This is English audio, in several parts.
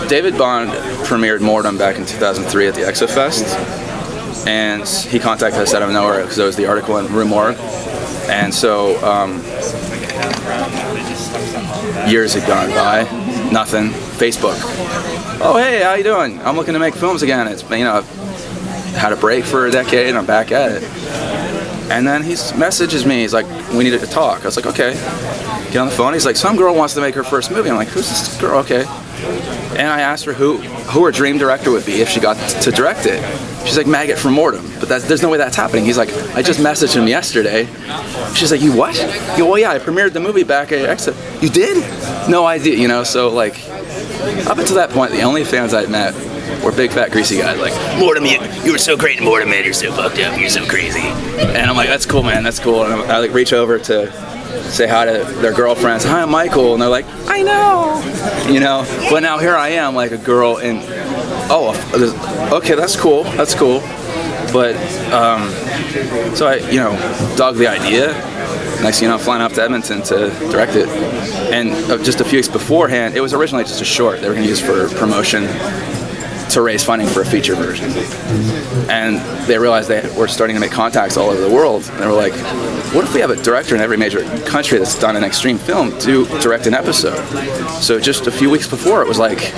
David Bond premiered Mortem back in 2003 at the Exofest, and he contacted us out of nowhere because it was the article in Rue Morgue. And so years had gone by, nothing. Facebook. Oh, hey, how you doing? I'm looking to make films again. It's, you know, I've had a break for a decade and I'm back at it. And then he messages me. He's like, we needed to talk. I was like, okay. Get on the phone. He's like, some girl wants to make her first movie. I'm like, who's this girl? Okay. And I asked her who her dream director would be if she got to direct it. She's like, Maggot from Mortem. But there's no way that's happening. He's like, I just messaged him yesterday. She's like, you what? You, well, yeah, I premiered the movie back at Exit. You did? No idea, you know, so like, up until that point, the only fans I'd met were big fat greasy guys like, Mortem, you were so great in Mortem, man, you're so fucked up, you're so crazy. And I'm like, that's cool, man, that's cool. And I like reach over to say hi to their girlfriends. Hi, I'm Michael. And they're like, I know. You know, but now here I am, like a girl in, okay, that's cool. That's cool. But, so I, you know, dug the idea. Next thing you know, I'm flying up to Edmonton to direct it. And just a few weeks beforehand, it was originally just a short they were going to use for promotion to raise funding for a feature version. And they realized they were starting to make contacts all over the world. And they were like, what if we have a director in every major country that's done an extreme film to direct an episode? So just a few weeks before, it was like,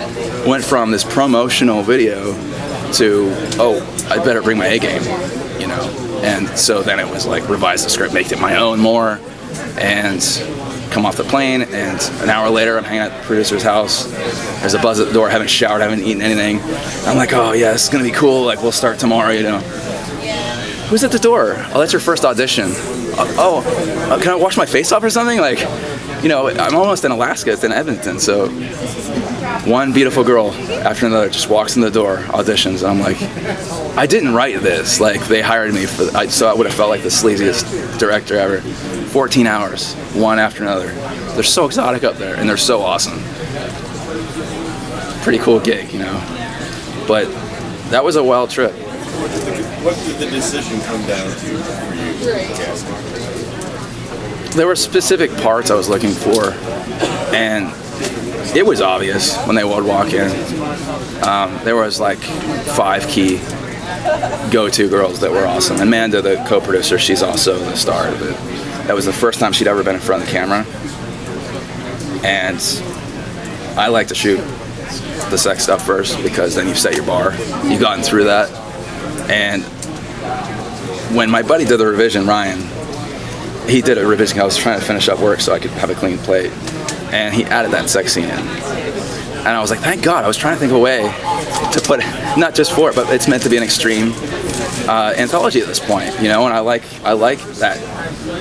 went from this promotional video to, oh, I better bring my A game, you know? And so then it was like, revise the script, make it my own more, and come off the plane, and an hour later I'm hanging at the producer's house. There's a buzz at the door, haven't showered, haven't eaten anything. I'm like, oh yeah, this is gonna be cool, like we'll start tomorrow, you know. Who's at the door? Oh, that's your first audition. Can I wash my face off or something? Like, you know, I'm almost in Alaska, it's in Edmonton, so one beautiful girl after another just walks in the door, auditions, and I'm like, I didn't write this, like they hired me for, so I would have felt like the sleaziest director ever. 14 hours, one after another. They're so exotic up there, and they're so awesome. Pretty cool gig, you know. But that was a wild trip. What did the decision come down to for you? There were specific parts I was looking for, and it was obvious when they would walk in. There was like 5 key go-to girls that were awesome. Amanda, the co-producer, she's also the star of it. That was the first time she'd ever been in front of the camera. And I like to shoot the sex stuff first because then you set your bar. You've gotten through that. And when my buddy did the revision, Ryan, he did a revision. I was trying to finish up work so I could have a clean plate. And he added that sex scene in. And I was like, thank God. I was trying to think of a way to put it, not just for it, but it's meant to be an extreme anthology at this point, you know, and I like that,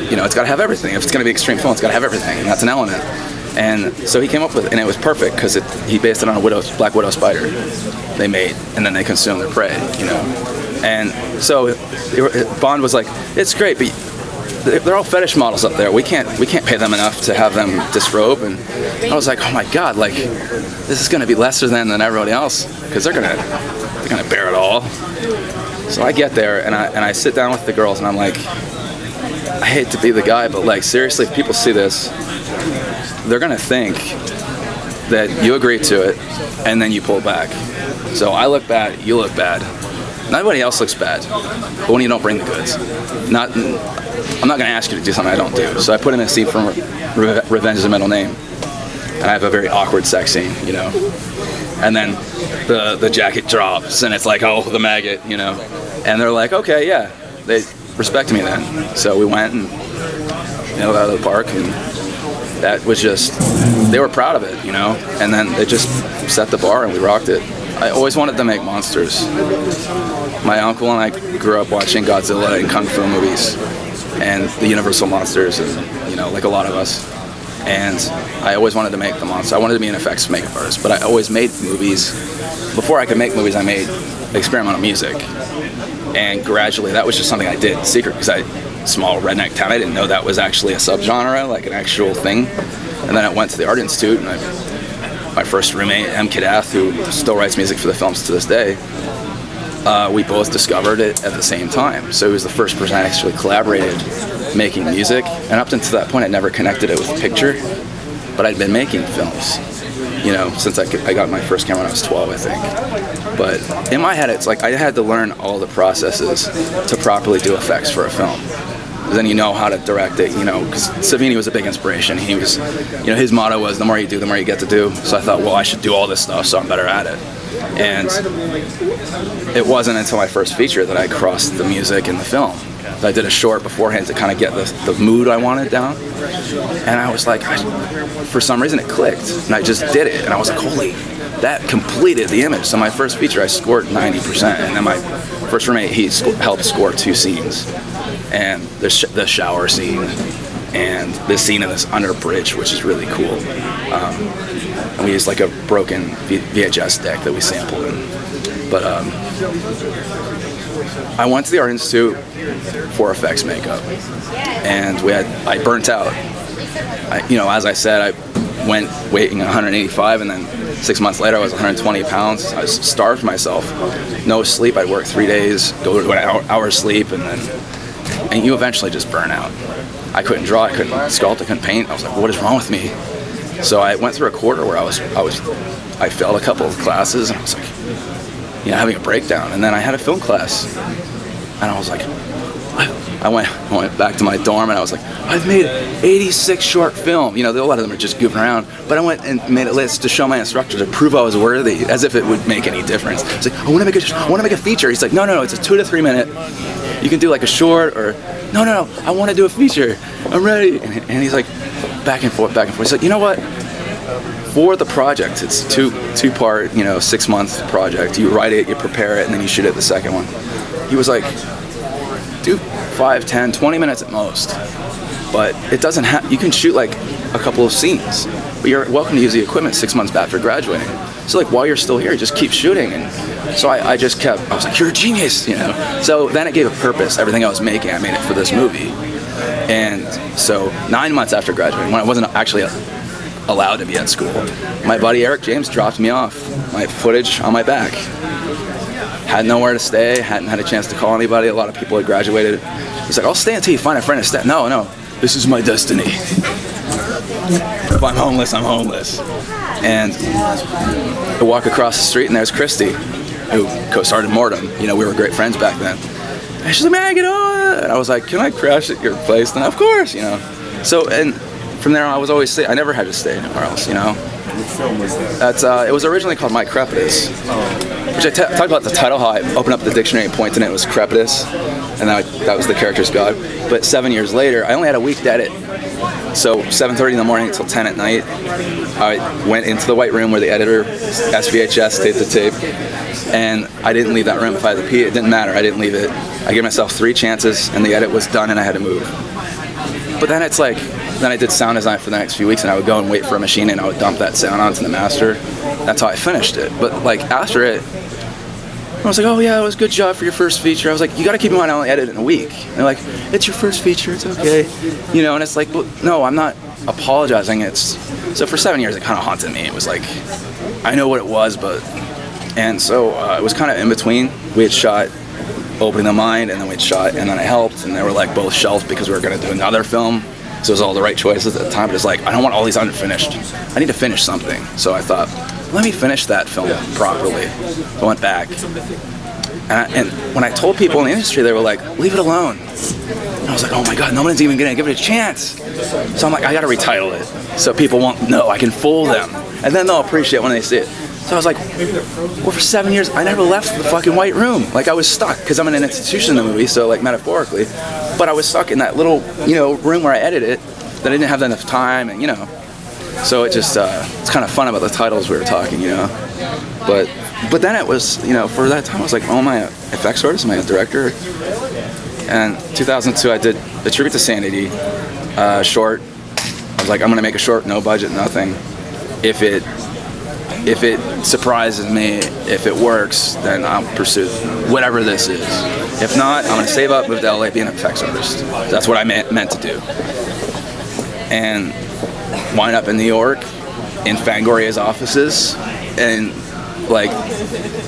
you know, it's got to have everything. If it's going to be extreme film, it's got to have everything, and that's an element. And so he came up with it, and it was perfect because he based it on a black widow spider they made, and then they consumed their prey, you know. And so Bond was like, it's great, but they're all fetish models up there. We can't pay them enough to have them disrobe. And I was like, oh my God, like this is going to be lesser than everybody else because they're gonna bear it all. So I get there and I sit down with the girls and I'm like, I hate to be the guy, but like seriously, if people see this, they're gonna think that you agreed to it and then you pull back. So I look bad, you look bad. Nobody else looks bad, but when you don't bring the goods, I'm not gonna ask you to do something I don't do. So I put him in a scene from Revenge is a Middle Name, and I have a very awkward sex scene, you know. And then the jacket drops, and it's like, oh, the maggot, you know. And they're like, okay, yeah, they respect me then. So we went and, you know, out of the park, and that was just, they were proud of it, you know. And then they just set the bar, and we rocked it. I always wanted to make monsters. My uncle and I grew up watching Godzilla and Kung Fu movies, and the Universal monsters, and, you know, like a lot of us. And I always wanted to make the monster. I wanted to be an effects makeup artist, but I always made movies. Before I could make movies, I made experimental music. And gradually, that was just something I did in secret, because small redneck town, I didn't know that was actually a subgenre, like an actual thing. And then I went to the Art Institute, and my first roommate, M. Kadath, who still writes music for the films to this day, we both discovered it at the same time. So he was the first person I actually collaborated making music, and up until that point I'd never connected it with picture, but I'd been making films. since I got my first camera when I was 12, I think. But in my head, it's like I had to learn all the processes to properly do effects for a film. Then you know how to direct it, because Savini was a big inspiration. He was, his motto was, the more you do, the more you get to do. So I thought, well, I should do all this stuff so I'm better at it. And it wasn't until my first feature that I crossed the music and the film. I did a short beforehand to kind of get the mood I wanted down. And I was like, for some reason it clicked. And I just did it. And I was like, holy, that completed the image. So my first feature, I scored 90%. And then my first roommate, he helped score 2 scenes. And the shower scene and this scene in this under bridge, which is really cool. And we used like a broken VHS deck that we sampled in. But I went to the Art Institute for effects makeup, and I burnt out. As I said, I went weighing 185, and then 6 months later I was 120 pounds. I starved myself. No sleep. I'd work 3 days, go to an hour sleep, and you eventually just burn out. I couldn't draw, I couldn't sculpt, I couldn't paint. I was like, what is wrong with me? So I went through a quarter where I failed a couple of classes, and I was like, having a breakdown. And then I had a film class, and I was like, I went back to my dorm, and I was like, I've made 86 short film. A lot of them are just goofing around, but I went and made a list to show my instructor to prove I was worthy, as if it would make any difference. It's like, I want to make a feature. He's like, no, it's a 2 to 3 minute. You can do like a short, or no, I want to do a feature. I'm ready. And he's like, back and forth. He's like, you know what? For the project, it's two-part, 6-month project. You write it, you prepare it, and then you shoot it the second one. He was like, do 5, 10, 20 minutes at most. But it doesn't have, you can shoot like a couple of scenes, but you're welcome to use the equipment 6 months after graduating. So like while you're still here, just keep shooting. And so I was like, you're a genius, So then it gave a purpose. Everything I was making, I made it for this movie. And so 9 months after graduating, when I wasn't actually allowed to be at school, my buddy Eric James dropped me off, my footage on my back. Had nowhere to stay, hadn't had a chance to call anybody. A lot of people had graduated. He's like, I'll stay until you find a friend to stay. No, this is my destiny. If I'm homeless, I'm homeless. And I walk across the street, and there's Christy, who co-starred in Mortem. We were great friends back then. And she's like, man, get on. And I was like, can I crash at your place? Then of course, So, and from there on, I was always stay. I never had to stay anywhere else, What film was that? It was originally called My Crepitus, which I talked about the title, how I opened up the dictionary and pointed, and it was Crepitus, and that was the character's god. But 7 years later, I only had a week to edit. So 7:30 in the morning until 10 at night, I went into the white room where the editor SVHS taped the tape, and I didn't leave that room. If I had to pee, it didn't matter. I didn't leave it. I gave myself 3 chances, and the edit was done, and I had to move. But then it's like, then I did sound design for the next few weeks, and I would go and wait for a machine, and I would dump that sound onto the master. That's how I finished it. But like after it, I was like, oh yeah, it was a good job for your first feature. I was like, you gotta keep in mind I only edited in a week. And they're like, it's your first feature, it's okay. And it's like, well, no, I'm not apologizing. So for 7 years, it kind of haunted me. It was like, I know what it was, and so it was kind of in between. We had shot Opening the Mind, and then we'd shot And Then I Helped, and they were like both shelved because we were gonna do another film. So it was all the right choices at the time, but it's like, I don't want all these unfinished. I need to finish something. So I thought, let me finish that film properly. So I went back. And when I told people in the industry, they were like, leave it alone. And I was like, oh my God, no one's even gonna give it a chance. So I'm like, I gotta retitle it so people won't know, I can fool them. And then they'll appreciate when they see it. So I was like, well, for 7 years, I never left the fucking white room. Like I was stuck, because I'm in an institution in the movie, so like metaphorically. But I was stuck in that little, room where I edited it, that I didn't have enough time, and so it just, it's kind of fun about the titles we were talking, But then it was, for that time, I was like, oh, am I an effects artist? Am I a director? And 2002, I did a tribute to Sanity, short. I was like, I'm gonna make a short, no budget, nothing. If it surprises me, if it works, then I'll pursue whatever this is. If not, I'm gonna save up, move to LA, be an effects artist. That's what I meant to do. And wind up in New York, in Fangoria's offices, and like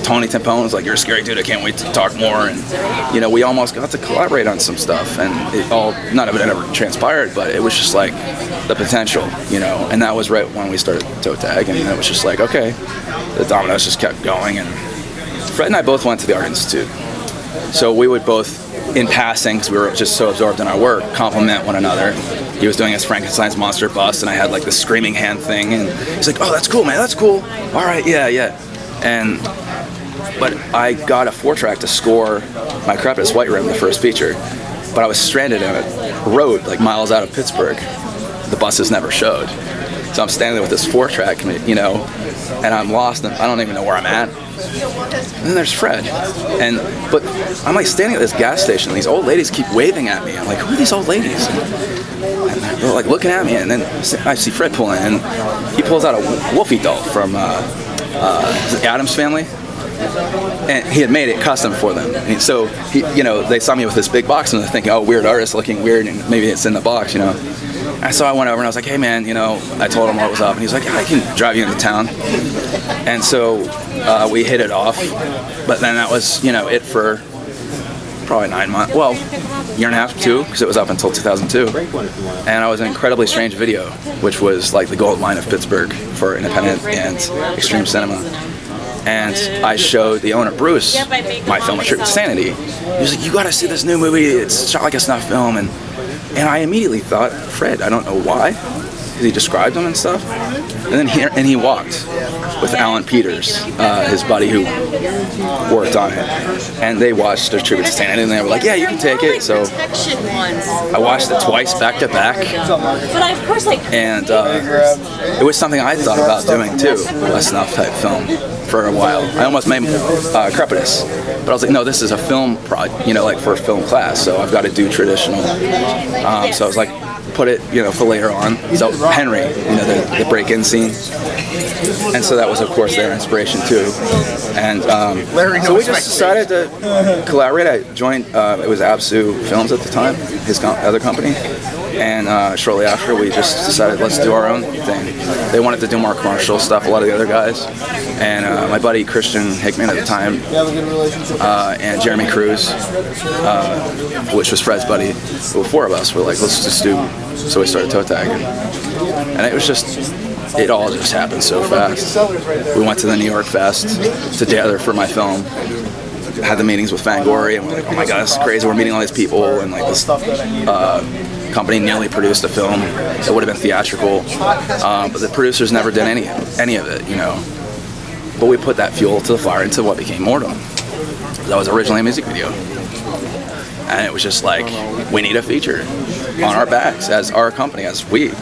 Tony Tampone was like, "You're a scary dude. I can't wait to talk more." And you know, we almost got to collaborate on some stuff, and none of it ever transpired, but it was just like the potential, you know. And that was right when we started Toe Tag, and it was just like, okay, the dominoes just kept going. And Fred and I both went to the Art Institute, so we would both, in passing, because we were just so absorbed in our work, compliment one another. He was doing his Frankenstein's monster bust, and I had like this screaming hand thing, and he's like, "Oh, that's cool, man, that's cool. All right, yeah." But I got a 4-track to score my Crepus White Rim, the first feature, but I was stranded in a road like miles out of Pittsburgh. The buses never showed, so I'm standing there with this 4-track, you know, and I'm lost, and I don't even know where I'm at. And then there's Fred, but I'm like standing at this gas station, and these old ladies keep waving at me. I'm like, who are these old ladies? And they're like looking at me, and then I see Fred pulling in, and he pulls out a Wolfie doll from the Addams Family, and he had made it custom for them. And so you know, they saw me with this big box, and they're thinking, oh, weird artist looking weird, and maybe it's in the box, you know. And so I went over and I was like, hey man, you know, I told him what was up, and he's like, I can drive you into town. And so we hit it off, but then that was, you know, it for probably 9 months, well, year and a half, 2, because it was up until 2002. And I was in Incredibly Strange Video, which was like the gold mine of Pittsburgh for independent and extreme cinema. And I showed the owner, Bruce, my film, A Trip to Sanity. He was like, you gotta see this new movie, it's shot like a snuff film. And I immediately thought, Fred, I don't know why, because he described him and stuff. And then he walked with Alan Peters, his buddy who worked on it. And they watched A Tribute to Sanity, and they were like, yeah, you can take it. So I watched it twice, back to back. And it was something I thought about doing too, a snuff type film, for a while. I almost made Crepitus, but I was like, no, this is a film you know, like for a film class, so I've got to do traditional. So I was like, put it, you know, for later on. So Henry, you know, the break-in scene, and so that was, of course, their inspiration too. And so we just decided to collaborate. I joined, it was Absu Films at the time, his other company, and shortly after we just decided, let's do our own thing. They wanted to do more commercial stuff, a lot of the other guys, and my buddy Christian Hickman at the time, and Jeremy Cruz, which was Fred's buddy. The 4 of us were like, let's just do. So we started Toe Tag, and it was just, it all just happened so fast. We went to the New York Fest together for my film, had the meetings with Gore, and we're like, oh my god, this is crazy, we're meeting all these people, and like this company nearly produced a film that would have been theatrical, but the producers never did any of it, you know. But we put that fuel to the fire into what became Mortem. That was originally a music video. And it was just like, we need a feature on our backs as our company, as we.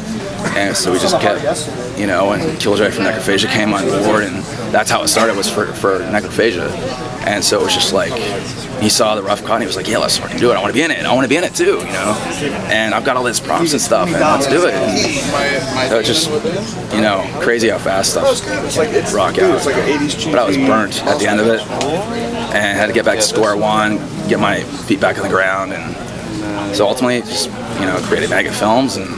And so we just kept, you know, and Killjoy from Necrophagia came on board, and that's how it started, was for Necrophagia. And so it was just like, he saw the rough cut, and he was like, yeah, let's fucking do it. I want to be in it. I want to be in it too, you know. And I've got all this props and stuff, and let's do it. And so it's just, you know, crazy how fast stuff rock out. But I was burnt at the end of it, and had to get back to square one, get my feet back on the ground. And so ultimately, just, you know, created Maggot Films and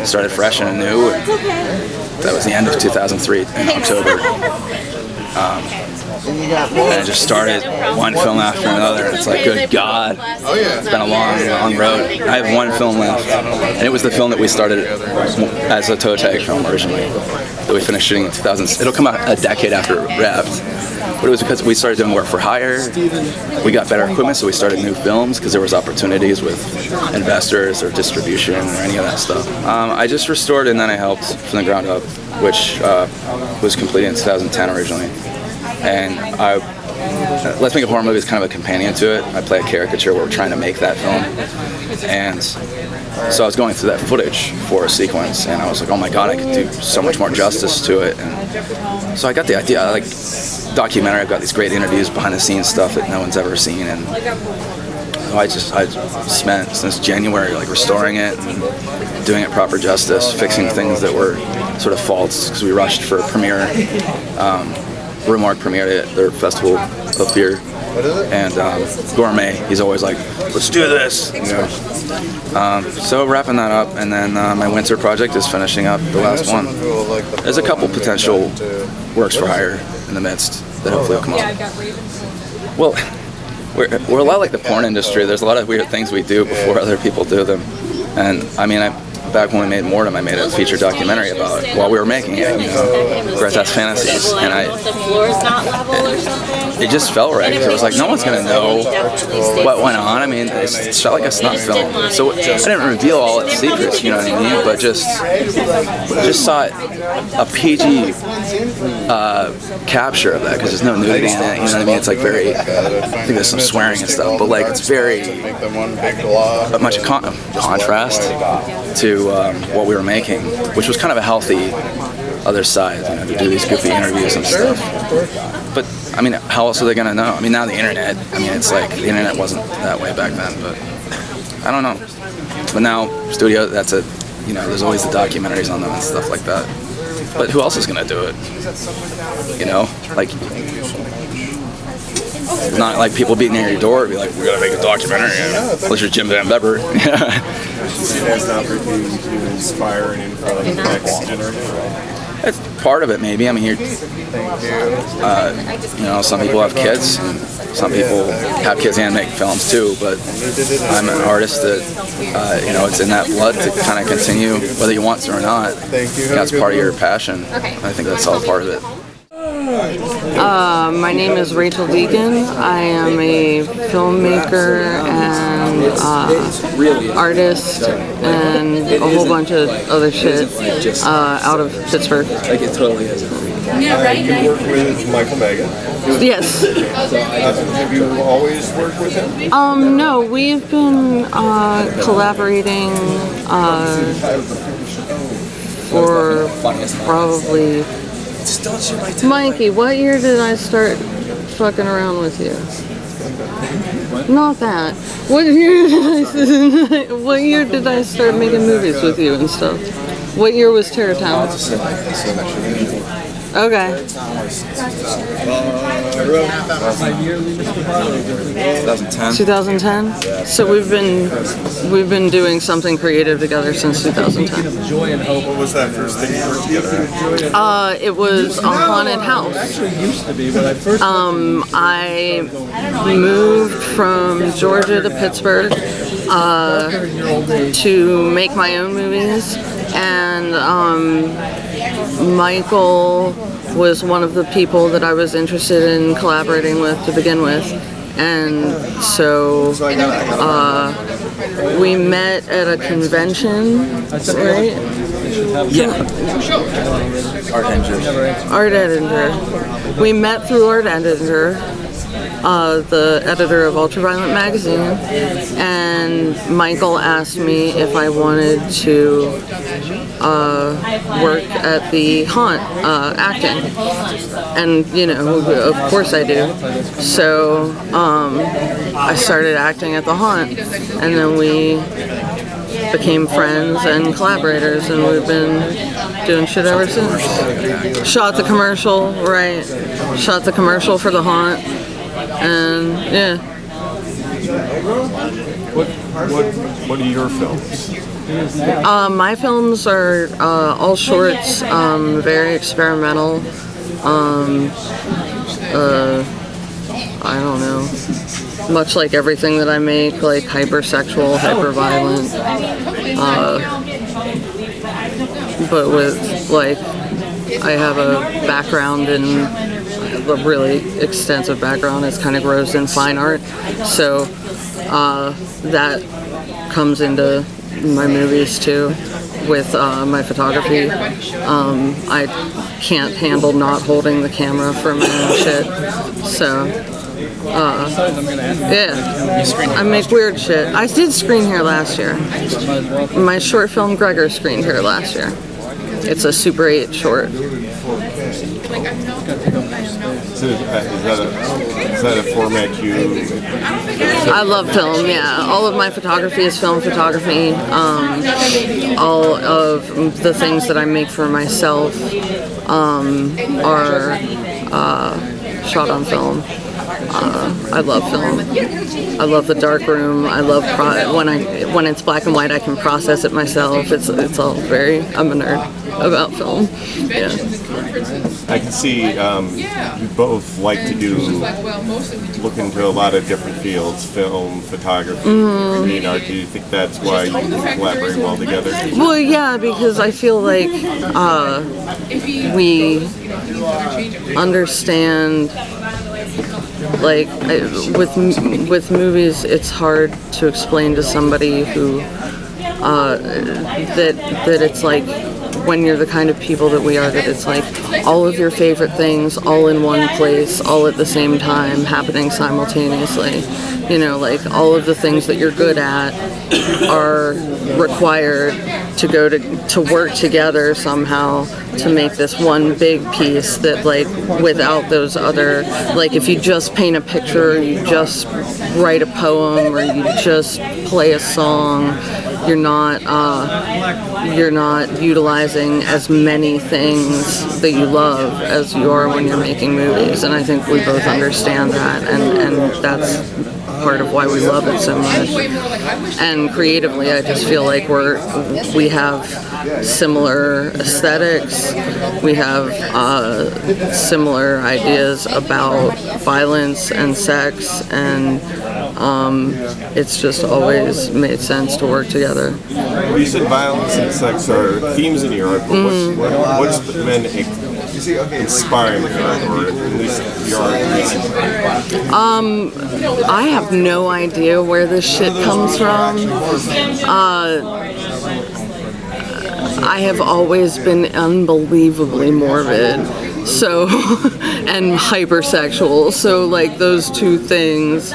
started fresh and new. And that was the end of 2003 in October. And I just started one film after another, and it's like, good God, it's been a long, long road. I have one film left, and it was the film that we started as a Toe Tag film originally, that we finished shooting in 2000. It'll come out a decade after it wrapped, but it was because we started doing work for hire, we got better equipment, so we started new films, because there was opportunities with investors or distribution or any of that stuff. I just restored, and then I helped from the ground up, which was completed in 2010 originally. And Let's Make a Horror Movie is kind of a companion to it. I play a caricature where we're trying to make that film. And so I was going through that footage for a sequence, and I was like, oh my god, I could do so much more justice to it. And so I got the idea, like documentary, I've got these great interviews, behind the scenes stuff that no one's ever seen. And I spent since January like restoring it and doing it proper justice, fixing things that were sort of faults, because we rushed for a premiere. Rumorg premiered at their festival up here, and Gourmet, he's always like, let's do this, you know. So wrapping that up, and then my winter project is finishing up, the last one. There's a couple potential works for hire in the midst that hopefully will come up. Well, we're a lot like the porn industry. There's a lot of weird things we do before other people do them. And I mean, back when we made Mortem, I made a feature documentary about it while we were making it, you know, Grotesque Fantasies. And it just felt right. It was like, no one's going to know what went on. I mean, it's shot like a snuff film. So I didn't reveal all its secrets, you know what I mean? But just saw a PG capture of that, because there's no nudity in it, you know what I mean? It's like very, I think there's some swearing and stuff, but like it's very much a contrast to what we were making, which was kind of a healthy other side, you know, to do these goofy interviews and stuff. But I mean, how else are they gonna know? I mean, now the internet, I mean, it's like the internet wasn't that way back then, but I don't know. But now studio, that's a, you know, there's always the documentaries on them and stuff like that. But who else is gonna do it? You know, like, not like people beating at your door and be like, we're gonna make a documentary, unless you're Jim Van Beber. You see it as an opportunity to inspire and influence the next generation. It's part of it, maybe. I mean, you know, some people have kids, and some people have kids and make films too. But I'm an artist that, you know, it's in that blood to kind of continue, whether you want to or not. That's part of your passion. I think that's all part of it. My name is Rachel Deacon. I am a filmmaker and artist and a whole bunch of other shit out of Pittsburgh. Like it totally is. You work with Michael Megan. Yes. Have you always worked with him? No, we've been collaborating for probably... Mikey, what year did I start fucking around with you? Not that. What year did I start making movies with you and stuff? What year was Terror Town? Okay. 2010. So we've been doing something creative together since 2010. What was that first thing you worked together at? It was a haunted house. I moved from Georgia to Pittsburgh to make my own movies, and Michael was one of the people that I was interested in collaborating with to begin with. And so we met at a convention, right? Yeah. Art Editor. We met through Art Editor, the editor of Ultraviolet magazine, and Michael asked me if I wanted to work at the Haunt acting, and you know, of course I do. So I started acting at the Haunt, and then we became friends and collaborators, and we've been doing shit ever since. Shot the commercial, right? Shot the commercial for the Haunt, and yeah. What are your films? My films are all shorts, very experimental. I don't know. Much like everything that I make, like hypersexual, hyperviolent. But with, like, I have a background in, a really extensive background. It's kind of grows in fine art. So that comes into my movies too, with my photography. I can't handle not holding the camera for my own shit. So yeah, I make weird shit. I did screen here last year. My short film Gregor screened here last year. It's a Super 8 short. Is that a format you... I love film, yeah. All of my photography is film photography. All of the things that I make for myself are shot on film. I love film. I love the dark room. I love when it's black and white, I can process it myself. It's all very. I'm a nerd about film. Yeah. I can see you both like to look into a lot of different fields: film, photography, green art. Do you think that's why you can collaborate well together? Well, yeah, because I feel like we understand. Like with movies, it's hard to explain to somebody who that it's like when you're the kind of people that we are, that it's like all of your favorite things all in one place, all at the same time, happening simultaneously. You know, like all of the things that you're good at are required to work together somehow to make this one big piece that, like, without those other, like if you just paint a picture, or you just write a poem, or you just play a song, you're not utilizing as many things that you love as you are when you're making movies. And I think we both understand that, and that's part of why we love it so much. And creatively, I just feel like we have similar aesthetics. We have similar ideas about violence and sex, and it's just always made sense to work together. You said violence and sex are themes in your art, but what's been inspiring your art, or at least your art recently? I have no idea where this shit comes from. I have always been unbelievably morbid, so, and hypersexual, so like those two things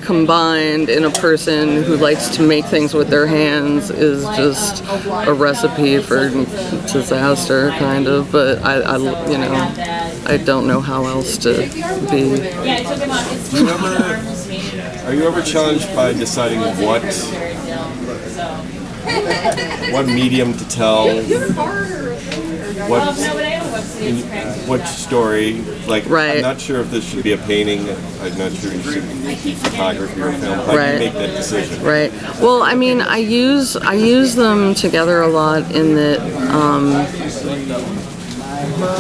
combined in a person who likes to make things with their hands is just a recipe for disaster, kind of. But I don't know how else to be. Are you ever challenged by deciding what medium to tell, what story? Like, right. I'm not sure if this should be a painting. I'm not sure if it should be photography or film. How do you make that decision? Right. Well, I mean, I use them together a lot in that,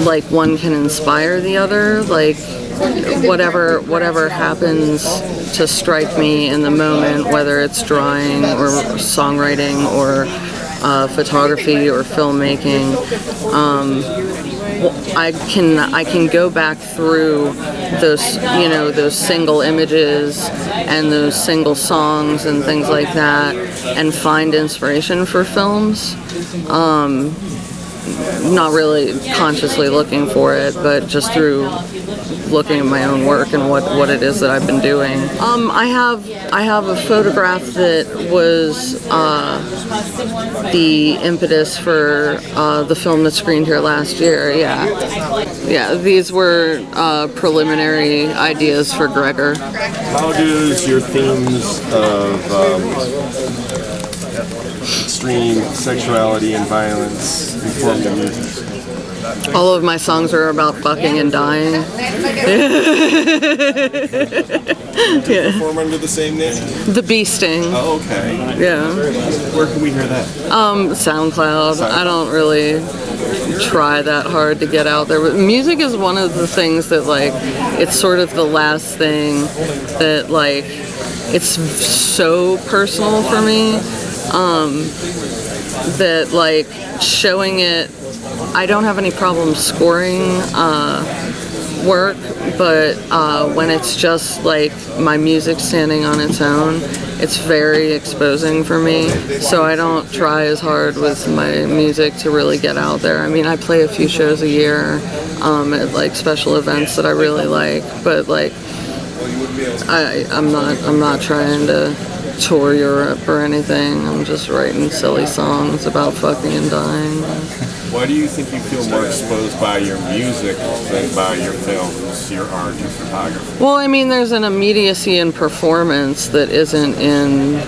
like, one can inspire the other. Like, whatever happens to strike me in the moment, whether it's drawing or songwriting or photography or filmmaking, I can go back through those single images and those single songs and things like that and find inspiration for films. Not really consciously looking for it, but just through looking at my own work and what it is that I've been doing. I have a photograph that was the impetus for the film that screened here last year. Yeah. These were preliminary ideas for Gregor. How does your themes of extreme sexuality and violence inform your music? All of my songs are about fucking and dying. Yeah. Perform under the same name? The Bee Sting. Oh, okay. Yeah. Where can we hear that? SoundCloud. I don't really try that hard to get out there. But music is one of the things that, like, it's sort of the last thing that, like, it's so personal for me. That, like, showing it, I don't have any problem scoring work, but when it's just like my music standing on its own, it's very exposing for me. So I don't try as hard with my music to really get out there. I mean, I play a few shows a year at like special events that I really like, but like I'm not trying to tour Europe or anything. I'm just writing silly songs about fucking and dying. Why do you think you feel more exposed by your music than by your films, your art, your photography? Well, I mean, there's an immediacy in performance that isn't in,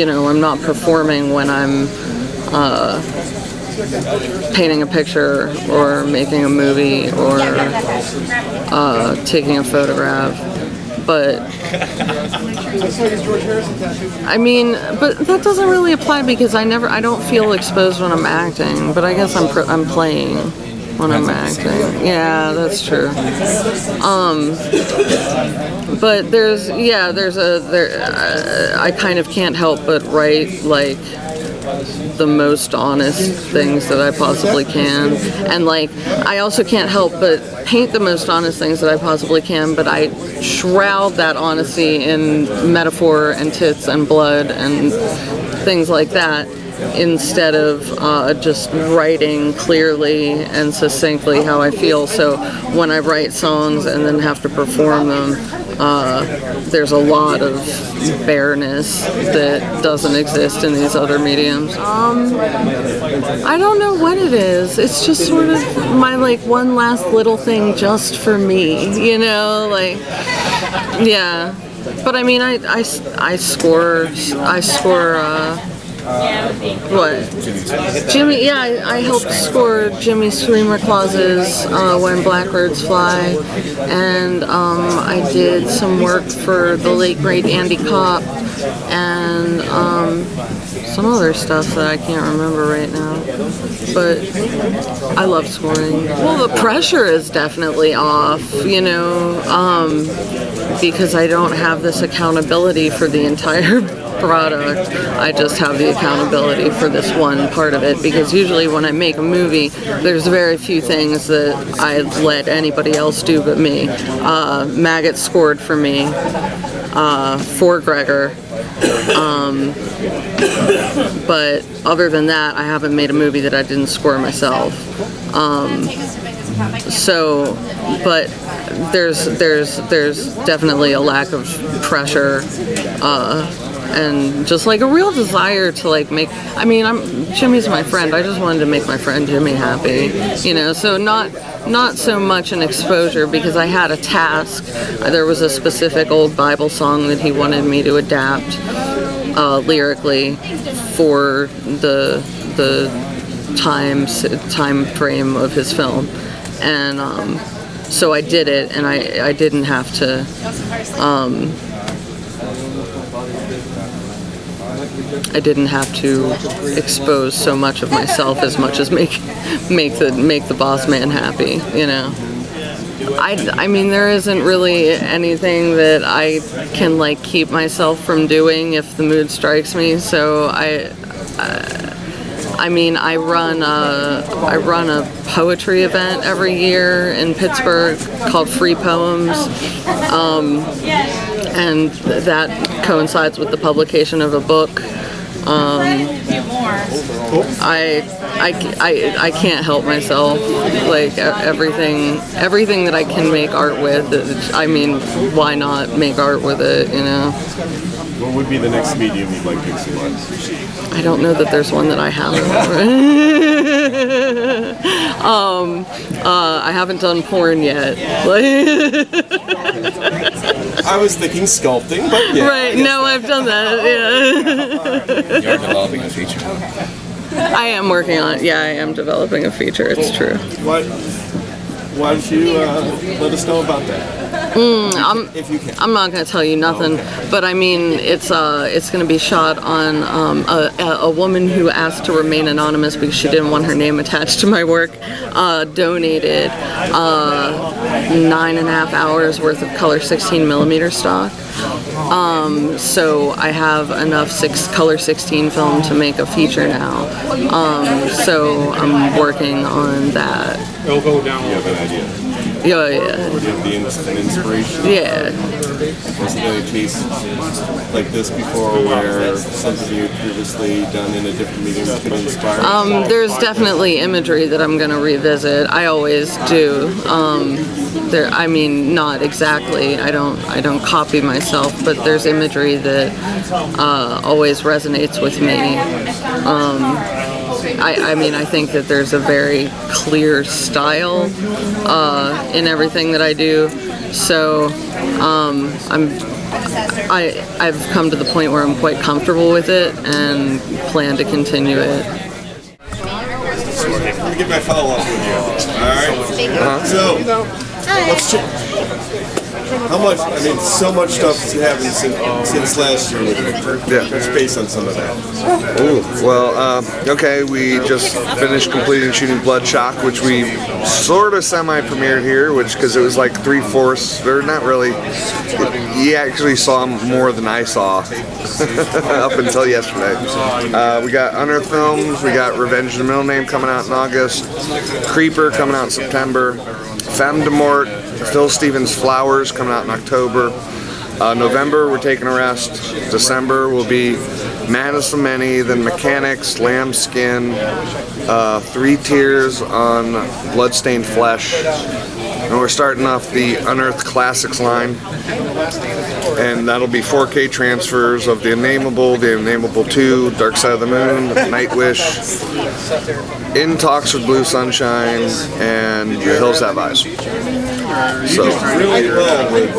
I'm not performing when I'm painting a picture or making a movie or taking a photograph. But I mean, but that doesn't really apply because I don't feel exposed when I'm acting. But I guess I'm playing when I'm acting. Yeah, that's true. But I kind of can't help but write like the most honest things that I possibly can, and like I also can't help but paint the most honest things that I possibly can, but I shroud that honesty in metaphor and tits and blood and things like that, instead of just writing clearly and succinctly how I feel. So when I write songs and then have to perform them, there's a lot of bareness that doesn't exist in these other mediums. I don't know what it is. It's just sort of my like one last little thing just for me, you know, like, yeah. But I mean, I score. What? Jimmy, yeah, I helped score Jimmy's Screamer Clauses when Blackbirds Fly, and I did some work for the late great Andy Kopp, and some other stuff that I can't remember right now. But I love scoring. Well, the pressure is definitely off, you know, because I don't have this accountability for the entire product. I just have the accountability for this one part of it, because usually when I make a movie, there's very few things that I let anybody else do but me. Maggot scored for me, for Gregor, but other than that, I haven't made a movie that I didn't score myself. So, but there's definitely a lack of pressure, and just like a real desire to like make, I mean, Jimmy's my friend. I just wanted to make my friend Jimmy happy, you know, so not so much an exposure, because I had a task. There was a specific old Bible song that he wanted me to adapt lyrically for the time frame of his film, and so I did it, and I didn't have to expose so much of myself as much as make the boss man happy, you know. I mean, there isn't really anything that I can like keep myself from doing if the mood strikes me. So I mean, I run a poetry event every year in Pittsburgh called Free Poems, and that coincides with the publication of a book. I can't help myself. Like everything that I can make art with, I mean, why not make art with it, you know? What would be the next medium you'd like to explore? I don't know that there's one that I haven't. I haven't done porn yet. I was thinking sculpting, but yeah. Right, no, I've done that, yeah. You're developing a feature. I am working on it. Yeah, I am developing a feature, it's true. Why don't you let us know about that? If you can. I'm not going to tell you nothing, but I mean, it's going to be shot on a woman who asked to remain anonymous because she didn't want her name attached to my work, donated 9.5 hours worth of color 16mm stock. So I have enough color 16 film to make a feature now. So I'm working on that. It'll go down. You have an idea? Yeah. Do you have an inspiration? Yeah. Was there a case like this before where something you had previously done in a different medium could inspire? There's definitely imagery that I'm going to revisit. I always do. I mean, not exactly. I don't copy myself, but there's imagery that always resonates with me. I mean, I think that there's a very clear style in everything that I do. So I've come to the point where I'm quite comfortable with it and plan to continue it. get my follow-up with you. All right? So, let's check. How much, I mean, so much stuff has happened since last year with you. Yeah. Touch base on some of that. Ooh, well, okay, we just finished completing shooting Bloodshot, which we sort of semi-premiered here, because it was like 3/4, or not really. He actually saw more than I saw up until yesterday. We got Unearthed Films, we got Revenge of the Middle Name coming out in August, Creeper coming out in September, Femme de Mort, Phil Stevens' Flowers coming out in October. November, we're taking a rest. December will be Man of the Many, then Mechanics, Lambskin, 3 Tears on Bloodstained Flesh. And we're starting off the Unearthed Classics line. And that'll be 4K transfers of The Unnameable 2, Dark Side of the Moon, Nightwish, In Talks with Blue Sunshine, and The Hills Have Eyes. So Really well with,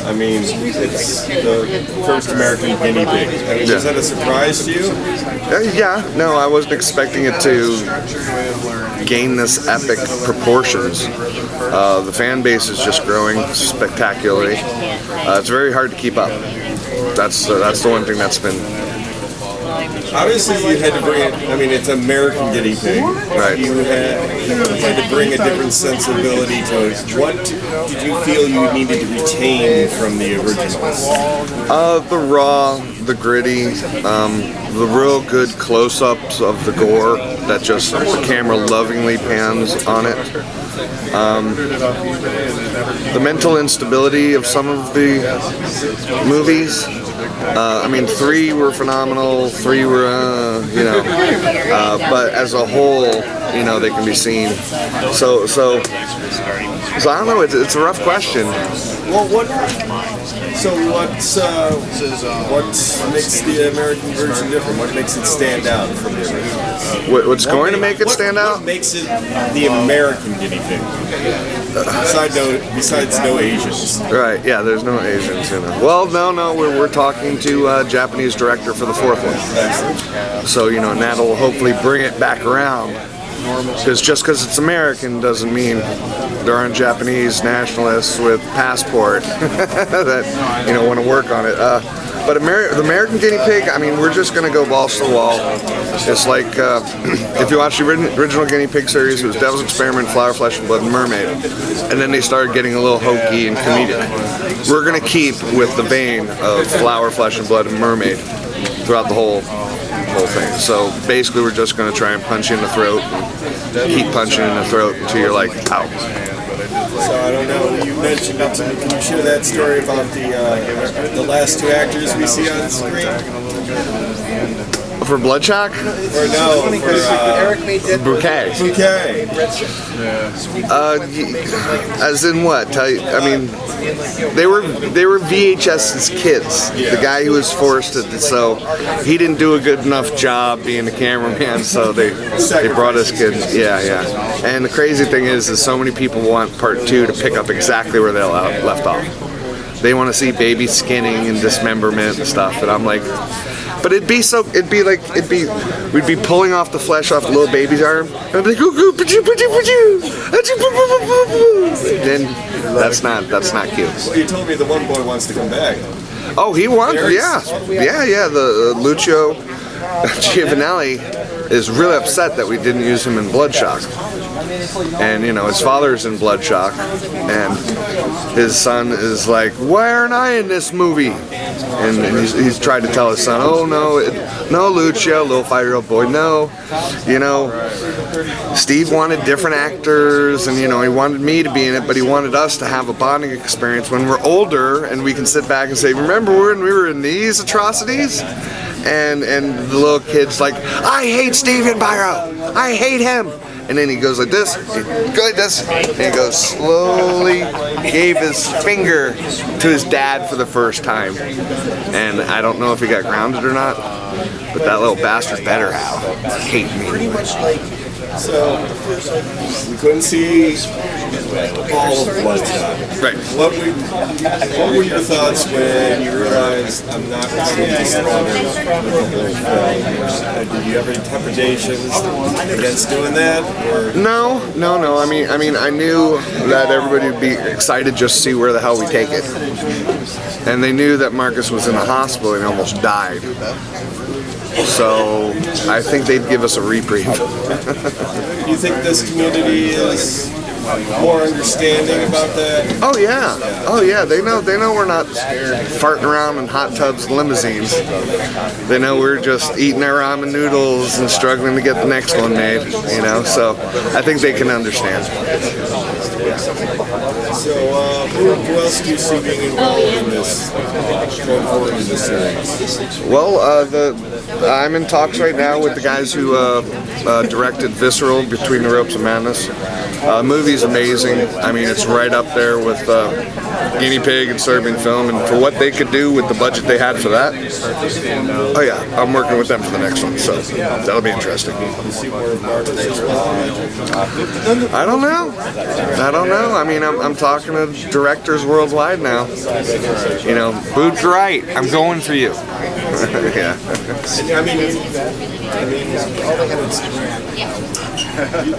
I mean, it's the first American guinea pig. I mean, was that a surprise to you? yeah, no, I wasn't expecting it to gain this epic proportions. The fan base is just growing spectacularly. It's very hard to keep up. That's the one thing that's been. Obviously, you had to bring it. I mean, it's American guinea pig. Right. You had to bring a different sensibility to it. What did you feel you needed to retain from the originals? The raw, the gritty, the real good close-ups of the gore that just the camera lovingly pans on it. The mental instability of some of the movies. I mean, 3 were phenomenal, 3 were, but as a whole, they can be seen. So I don't know, it's a rough question. Well, what makes the American version different? What makes it stand out from the originals? What's going to make it stand out? What makes it the American guinea pig? Besides no Asians. Right, yeah, there's no Asians, Well, no, we're talking to a Japanese director for the 4th one. So, and that'll hopefully bring it back around. Because just because it's American doesn't mean there aren't Japanese nationalists with passport that, want to work on it. But the American guinea pig, I mean, we're just going to go balls to the wall. It's like, if you watch the original guinea pig series, it was Devil's Experiment, Flower, Flesh, and Blood, and Mermaid. And then they started getting a little hokey and comedic. We're going to keep with the vein of Flower, Flesh, and Blood, and Mermaid throughout the whole thing. So basically we're just going to try and punch you in the throat and keep punching in the throat until you're like, ow. So I don't know, you mentioned it. Can you share that story about the last 2 actors we see on screen? For Bloodshot? Or no, for Bouquet. Bouquet. As in what? I mean, they were VHS's kids. Yeah. The guy who was forced to, so he didn't do a good enough job being a cameraman, so they brought his kids. Yeah. And the crazy thing is so many people want part 2 to pick up exactly where they left off. They want to see baby skinning and dismemberment and stuff, and I'm like, but we'd be pulling off the flesh off the little baby's arm, and I'd be like, then that's not cute. Well, you told me the one boy wants to come back. Oh, he won? Yeah. The Lucio Giovanelli is really upset that we didn't use him in Bloodshot. And his father's in Bloodshot, and his son is like, why aren't I in this movie? And he's tried to tell his son, oh no Lucio, little 5-year-old boy, no. Steve wanted different actors, and he wanted me to be in it, but he wanted us to have a bonding experience when we're older and we can sit back and say, remember when we were in these atrocities? And the little kid's like, I hate Steven Biro, I hate him. And then he goes like this, and he goes slowly, gave his finger to his dad for the first time. And I don't know if he got grounded or not, but that little bastard better have. Hate me. So we couldn't see all of Bloodshot. Right. What were your thoughts when you realized I'm not going to be surrounded with the whole film? Did you have any trepidations against doing that? Or? No. I mean, I knew that everybody would be excited just to see where the hell we take it, and they knew that Marcus was in a hospital and almost died. So I think they'd give us a reprieve. Do you think this community is more understanding about that? Oh yeah. They know we're not farting around in hot tubs and limousines. They know we're just eating our ramen noodles and struggling to get the next one made. You know, so I think they can understand. So who else do you see being involved in this, going forward in this series? Well, I'm in talks right now with the guys who directed Visceral, Between the Ropes of Madness. Movie's amazing. I mean, it's right up there with Guinea Pig and Serbian Film, and for what they could do with the budget they had for that, oh yeah, I'm working with them for the next one, so that'll be interesting. I don't know. I mean, I'm talking to directors worldwide now. You know, Boot's right. I'm going for you. Yeah.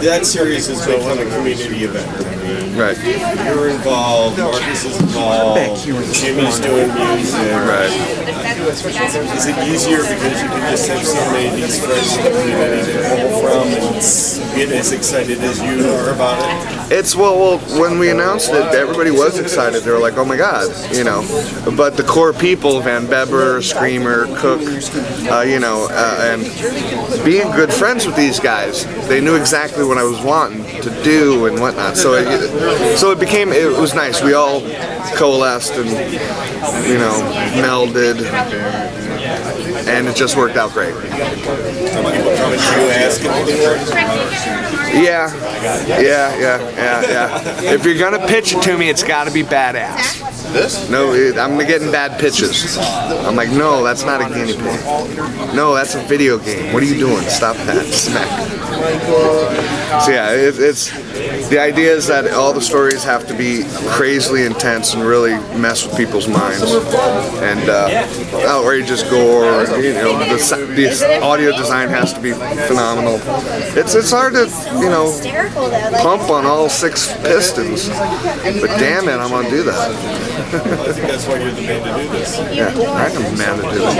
That series has become a community event. Right. You're involved, Marcus is involved, Jimmy's doing music. Right. Is it easier because you can just have so many of these friends in the community to pull from and get as excited as you are about it? It's well, when we announced it, everybody was excited. They were like, "Oh my God," you know. But the core people, Van Beber, Screamer, Cook, and being good friends with these guys, they knew exactly what I was wanting to do and whatnot. So it was nice. We all coalesced and melded, and it just worked out great. Yeah. If you're gonna pitch it to me, it's got to be badass. No, I'm getting bad pitches. I'm like, no, that's not a guinea pig. No, that's a video game. What are you doing? Stop that. Smack. So yeah, it's the idea is that all the stories have to be crazily intense and really mess with people's minds. And outrageous gore. The audio design has to be phenomenal. It's hard to pump on all 6 pistons, but damn it, I'm gonna do that. I think that's why you're the man to do this. Yeah, I'm the man to do this.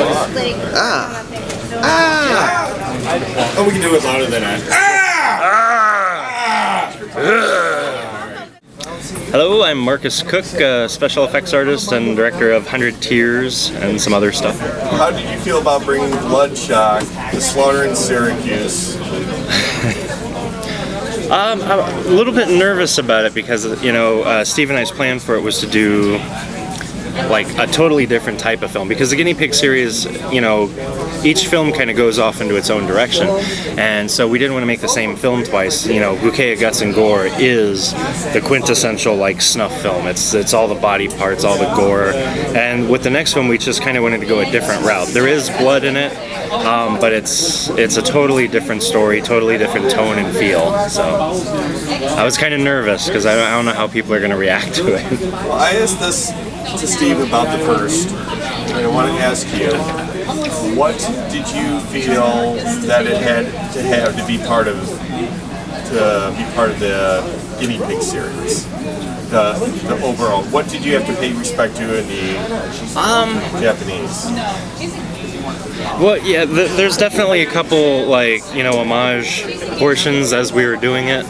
Oh, we can do it louder than that. Hello, I'm Marcus Cook, special effects artist and director of 100 Tears and some other stuff. How did you feel about bringing Bloodshot, the slaughter in Syracuse? I'm a little bit nervous about it because, Steve and I's plan for it was to do like a totally different type of film, because the Guinea Pig series, each film kind of goes off into its own direction, and so we didn't want to make the same film twice. Bouquet of Guts and Gore is the quintessential like snuff film. It's all the body parts, all the gore, and with the next one we just kind of wanted to go a different route. There is blood in it, but it's a totally different story, totally different tone and feel. So I was kind of nervous because I don't know how people are going to react to it. Well, I asked this to Steve about the first, and I want to ask you, what did you feel that it had to have to be part of the Guinea Pig series? The overall, what did you have to pay respect to in the Japanese? Well, yeah, there's definitely a couple homage portions as we were doing it.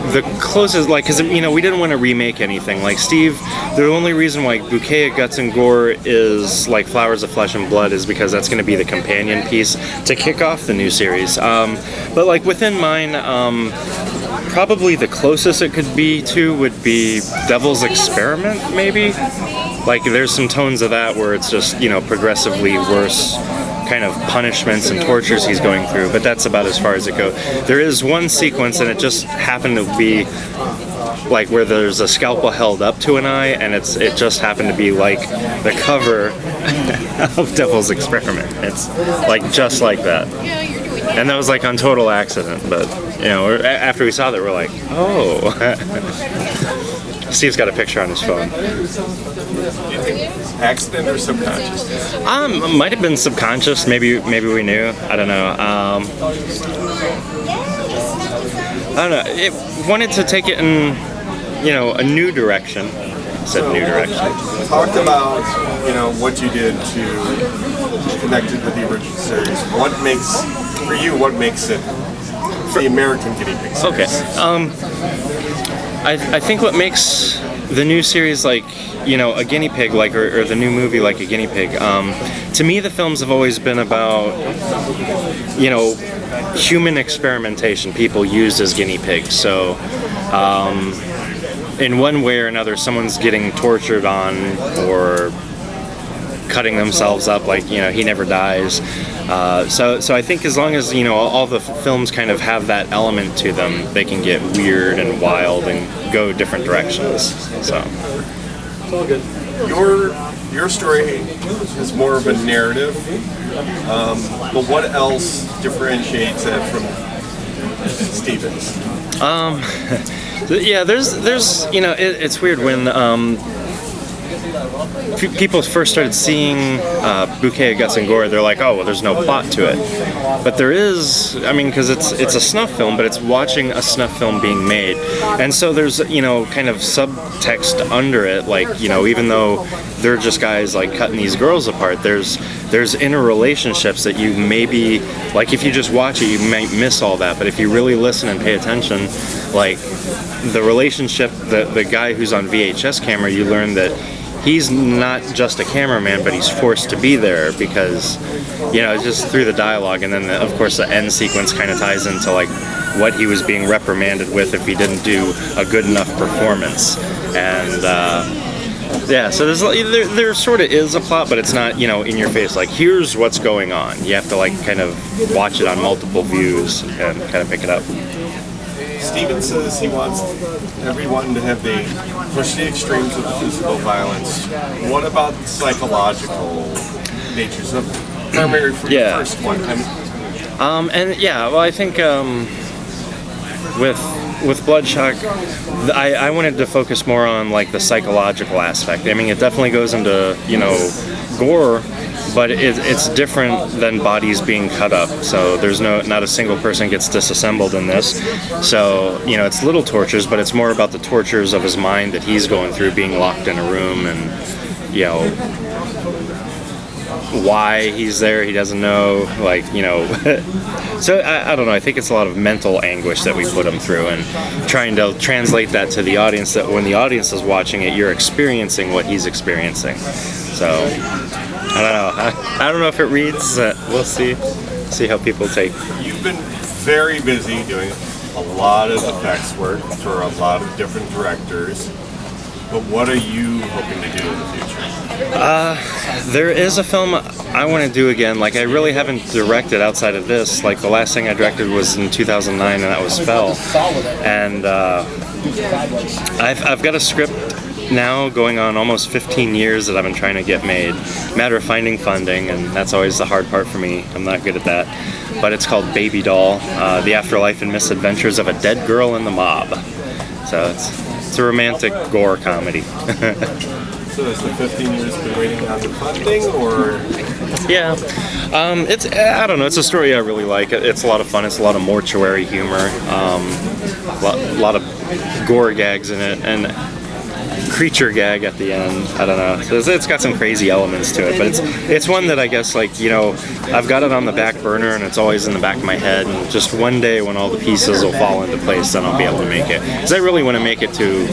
The closest, because we didn't want to remake anything. Like Steve, the only reason why Bouquet of Guts and Gore is like Flowers of Flesh and Blood is because that's going to be the companion piece to kick off the new series. But like within mine, probably the closest it could be to would be Devil's Experiment, maybe. Like there's some tones of that where it's just progressively worse kind of punishments and tortures he's going through, but that's about as far as it goes. There is one sequence, and it just happened to be like where there's a scalpel held up to an eye, and it just happened to be like the cover of Devil's Experiment. It's like just like that. And that was like on total accident, but you know, after we saw that, we're like, oh. Steve's got a picture on his phone. Do you think accident or subconscious? Might have been subconscious. Maybe we knew. I don't know. I don't know. It wanted to take it in, you know, a new direction. Said new direction. Talk about, you know, what you did to connect it with the original series. What makes, for you, what makes it the American Guinea Pig series? Okay. I think what makes the new series like, you know, a guinea pig, like, or the new movie like a guinea pig, to me the films have always been about, you know, human experimentation, people used as guinea pigs. So in one way or another, someone's getting tortured on or cutting themselves up, like, you know, he never dies. So I think as long as, you know, all the films kind of have that element to them, they can get weird and wild and go different directions. So it's all good. Your story is more of a narrative, but what else differentiates it from Stevens? Yeah, there's you know, it's weird when people first started seeing Bouquet, Guts, and Gore. They're like, oh, well, there's no plot to it, but there is. I mean, because it's a snuff film, but it's watching a snuff film being made, and so there's, you know, kind of subtext under it, like, you know, even though they're just guys like cutting these girls apart, there's inner relationships that you maybe, like, if you just watch it, you might miss all that, but if you really listen and pay attention, like the relationship, the guy who's on VHS camera, you learn that he's not just a cameraman, but he's forced to be there because, you know, just through the dialogue, and then of course the end sequence kind of ties into like what he was being reprimanded with if he didn't do a good enough performance. And yeah, so there sort of is a plot, but it's not, you know, in your face, like, here's what's going on. You have to like kind of watch it on multiple views and kind of pick it up. Steven says he wants everyone to have push the extremes of the physical violence. What about the psychological natures of primary for the first one? And yeah, well, I think with Bloodshot, I wanted to focus more on like the psychological aspect. I mean, it definitely goes into, you know, gore, but it's different than bodies being cut up. So there's not a single person gets disassembled in this. So, you know, it's little tortures, but it's more about the tortures of his mind that he's going through, being locked in a room, and, you know, why he's there, he doesn't know, like, you know. So I don't know, I think it's a lot of mental anguish that we put him through, and trying to translate that to the audience, that when the audience is watching it, you're experiencing what he's experiencing. So I don't know. I don't know if it reads. We'll see how people take. You've been very busy doing a lot of effects work for a lot of different directors, but what are you hoping to do in the future? There is a film I want to do again. Like, I really haven't directed outside of this. Like, the last thing I directed was in 2009, and that was Fell. And I've got a script now going on almost 15 years that I've been trying to get made. Matter of finding funding, and that's always the hard part for me. I'm not good at that. But it's called Baby Doll, The Afterlife and Misadventures of a Dead Girl in the Mob. So it's a romantic gore comedy. So has the 15 years been waiting on the funding, or? Yeah, it's, I don't know, it's a story I really like. It's a lot of fun. It's a lot of mortuary humor, a lot of gore gags in it, and creature gag at the end. I don't know. So it's got some crazy elements to it, but it's one that I guess, like, you know, I've got it on the back burner, and it's always in the back of my head, and just one day when all the pieces will fall into place, then I'll be able to make it. Because I really want to make it to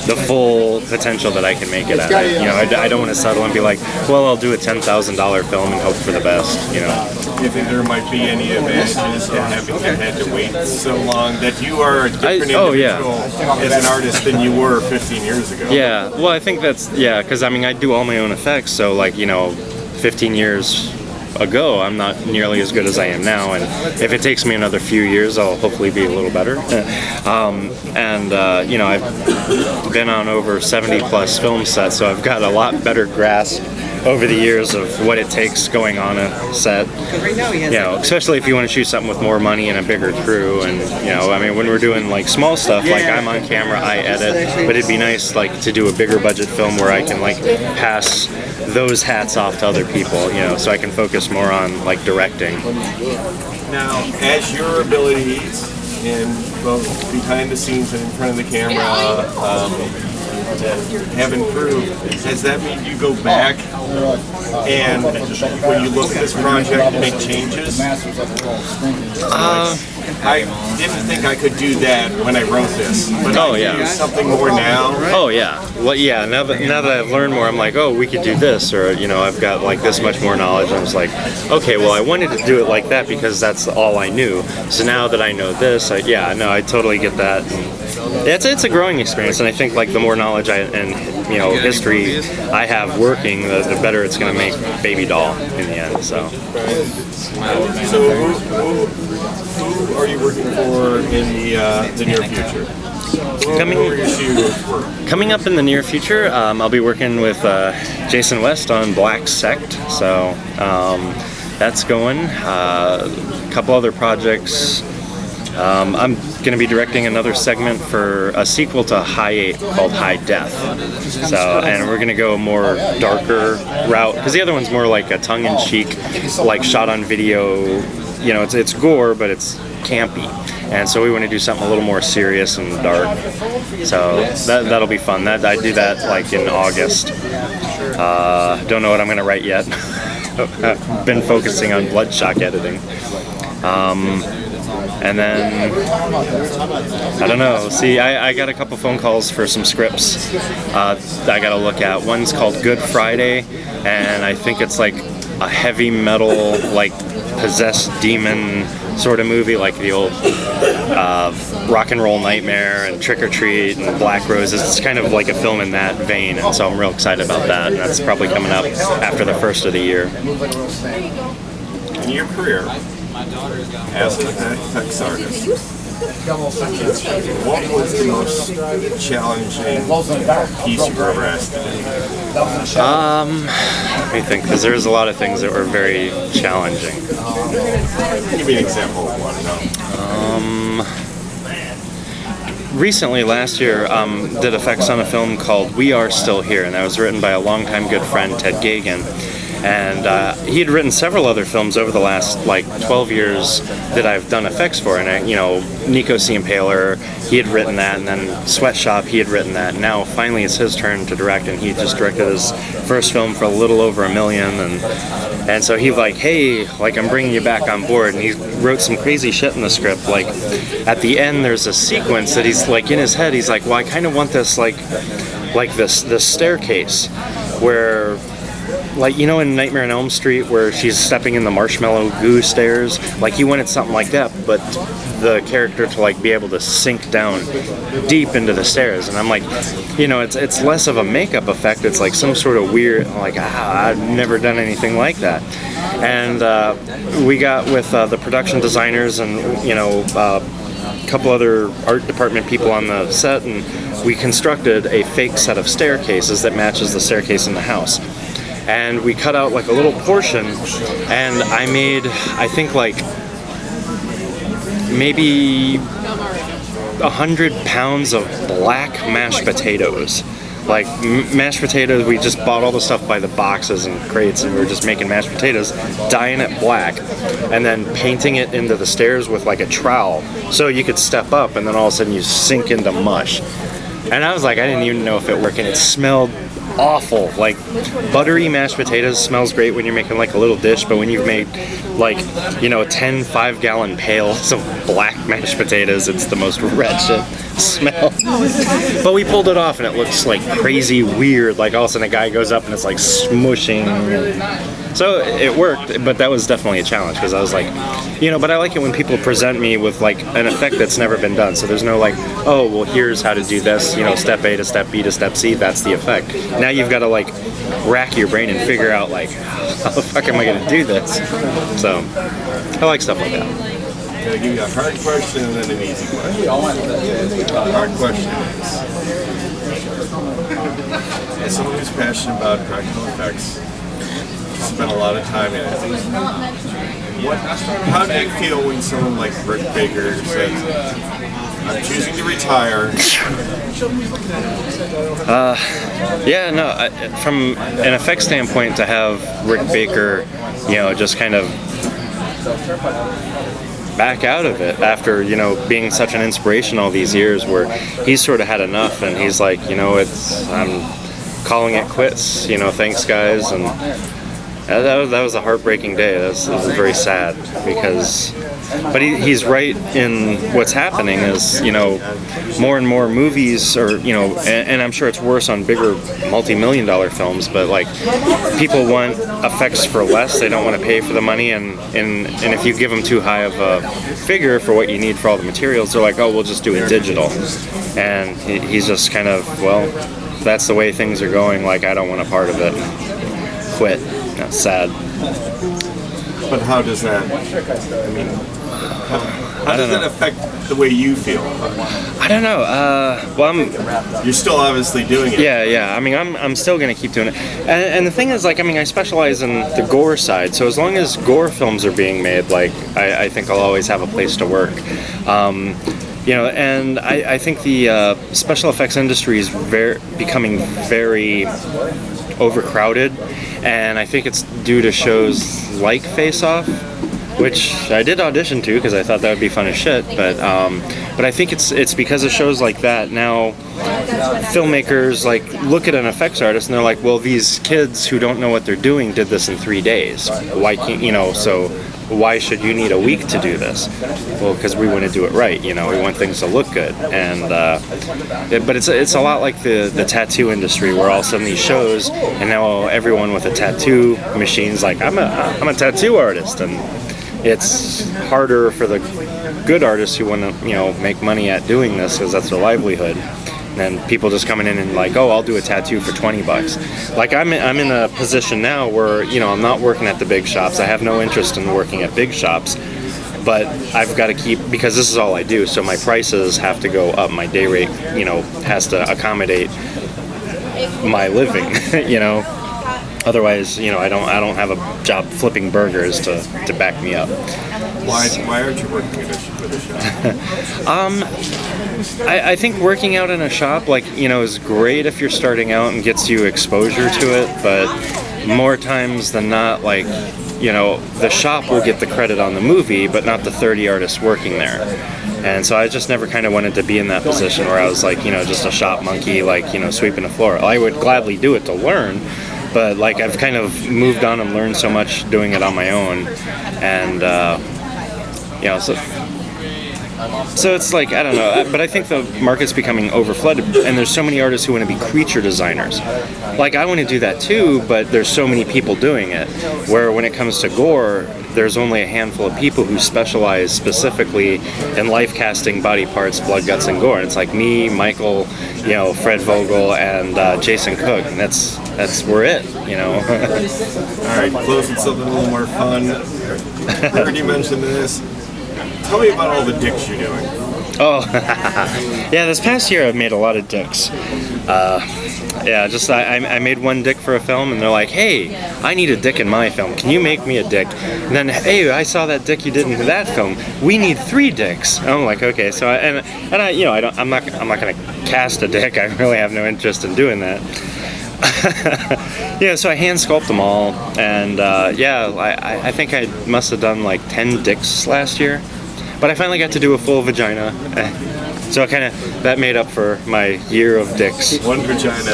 the full potential that I can make it at. I don't want to settle and be like, well, I'll do a $10,000 film and hope for the best, you know. Do you think there might be any advantages to having had to wait so long, that you are a different individual as an artist than you were 15 years ago? Yeah, well, I think that's, yeah, because I mean, I do all my own effects, so, like, you know, 15 years ago, I'm not nearly as good as I am now, and if it takes me another few years, I'll hopefully be a little better. You know, I've been on over 70 plus film sets, so I've got a lot better grasp over the years of what it takes going on a set. You know, especially if you want to shoot something with more money and a bigger crew. And you know, I mean, when we're doing like small stuff, like I'm on camera, I edit, but it'd be nice like to do a bigger budget film where I can like pass those hats off to other people, you know, so I can focus more on like directing. Now, as your abilities in both behind the scenes and in front of the camera have improved, does that mean you go back and when you look at this project make changes? I didn't think I could do that when I wrote this, but I do something more now. Oh yeah, well yeah. Now that I've learned more, I'm like, oh, we could do this, or you know, I've got like this much more knowledge. I was like, okay, well, I wanted to do it like that because that's all I knew. So now that I know this, I totally get that. And it's a growing experience, and I think like the more knowledge and you know history I have working, the better it's going to make Baby Doll in the end. So who are you working for in the near future? Coming up in the near future, I'll be working with Jason West on Black Sect, so that's going. A couple other projects. I'm going to be directing another segment for a sequel to High 8 called High Death. So, and we're going to go more darker route, because the other one's more like a tongue-in-cheek, like shot on video. You know, it's gore, but it's campy, and so we want to do something a little more serious and dark. So that'll be fun. I do that like in August. Don't know what I'm going to write yet. I've been focusing on Bloodshot editing. And then, I don't know, see, I got a couple phone calls for some scripts I got to look at. One's called Good Friday, and I think it's like a heavy metal, like possessed demon sort of movie, like the old Rock and Roll Nightmare and Trick or Treat and Black Roses. It's kind of like a film in that vein, and so I'm real excited about that, and that's probably coming up after the first of the year. In your career, as an effects artist, what was the most challenging piece you've ever asked to do? Let me think, because there's a lot of things that were very challenging. Give me an example of one. Recently, last year, did effects on a film called We Are Still Here, and that was written by a longtime good friend, Ted Gagan. And he had written several other films over the last like 12 years that I've done effects for. And Nico the Impaler, he had written that, and then Sweatshop, he had written that. And now finally it's his turn to direct, and he just directed his first film for a little over $1 million. And so he's like, hey, like I'm bringing you back on board. And he wrote some crazy shit in the script. Like at the end, there's a sequence that he's like in his head. He's like, well, I kind of want this like this staircase where. Like, you know, in Nightmare on Elm Street where she's stepping in the marshmallow goo stairs, like he wanted something like that, but the character to like be able to sink down deep into the stairs. And I'm like, you know, it's less of a makeup effect, it's like some sort of weird, like, I've never done anything like that. And we got with the production designers and, you know, a couple other art department people on the set, and we constructed a fake set of staircases that matches the staircase in the house. And we cut out like a little portion, and I made, I think like maybe 100 pounds of black mashed potatoes. Like mashed potatoes, we just bought all the stuff by the boxes and crates, and we were just making mashed potatoes, dyeing it black, and then painting it into the stairs with like a trowel, so you could step up, and then all of a sudden you sink into mush. And I was like, I didn't even know if it worked, and it smelled awful. Like buttery mashed potatoes smells great when you're making like a little dish, but when you've made like, you know, 10 5-gallon pails of black mashed potatoes, it's the most wretched smell. But we pulled it off, and it looks like crazy weird, like all of a sudden a guy goes up and it's like smushing. So it worked, but that was definitely a challenge, because I was like, you know, but I like it when people present me with like an effect that's never been done. So there's no like, oh, well, here's how to do this, you know, step A to step B to step C, that's the effect. Now you've got to like rack your brain and figure out like, how the fuck am I going to do this? So I like stuff like that. I'm going to give you a hard question and then an easy question. The hard question is, as someone who's passionate about practical effects, spent a lot of time in it. How did it feel when someone like Rick Baker says, "I'm choosing to retire"? Yeah, no. From an effects standpoint, to have Rick Baker, just kind of back out of it after being such an inspiration all these years, where he's sort of had enough, and he's like, I'm calling it quits. Thanks guys, and that was a heartbreaking day. That was very sad because. But he's right in what's happening is, more and more movies are, and I'm sure it's worse on bigger multi-million-dollar films, but like people want effects for less. They don't want to pay for the money, and if you give them too high of a figure for what you need for all the materials, they're like, oh, we'll just do it digital. And he's just kind of, well, that's the way things are going. Like, I don't want a part of it. Quit. That's sad. But how does that? How does that affect the way you feel? I don't know. You're still obviously doing it. Yeah. I mean, I'm still gonna keep doing it. And the thing is, like, I specialize in the Gore side. So as long as Gore films are being made, like, I think I'll always have a place to work. And I think the special effects industry is becoming very overcrowded, and I think it's due to shows like Face Off, which I did audition to because I thought that would be fun as shit. But I think it's because of shows like that now. Filmmakers like look at an effects artist and they're like, well, these kids who don't know what they're doing did this in 3 days. Why can't so? Why should you need a week to do this? Well, because we want to do it right. We want things to look good, and but it's a lot like the tattoo industry, where all of a sudden these shows, and now everyone with a tattoo machine's like, I'm a tattoo artist, and it's harder for the good artists who want to make money at doing this because that's their livelihood. And people just coming in and like, oh, I'll do a tattoo for $20. Like I'm in a position now where I'm not working at the big shops. I have no interest in working at big shops, but I've got to keep, because this is all I do. So my prices have to go up. My day rate, has to accommodate my living. Otherwise, I don't have a job flipping burgers to back me up. Why aren't you working at a shop? I think working out in a shop, is great if you're starting out and gets you exposure to it, but more times than not, the shop will get the credit on the movie, but not the 30 artists working there. And so I just never kind of wanted to be in that position where I was just a shop monkey, sweeping the floor. I would gladly do it to learn, but I've kind of moved on and learned so much doing it on my own, and so it's I don't know, but I think the market's becoming overflooded, and there's so many artists who want to be creature designers. I want to do that too, but there's so many people doing it, where when it comes to Gore, there's only a handful of people who specialize specifically in life casting body parts, blood, guts, and gore. And it's like me, Michael, Fred Vogel, and Jason Cook, and that's we're it, All right, close with something a little more fun. I heard you mention this. Tell me about all the dicks you're doing. Oh, yeah, this past year I've made a lot of dicks. I made one dick for a film, and they're like, hey, I need a dick in my film. Can you make me a dick? And then, hey, I saw that dick you did in that film. We need 3 dicks. And I'm like, okay, so I'm not gonna cast a dick. I really have no interest in doing that. So I hand sculpt them all, and I think I must have done 10 dicks last year. But I finally got to do a full vagina, so that made up for my year of dicks. One vagina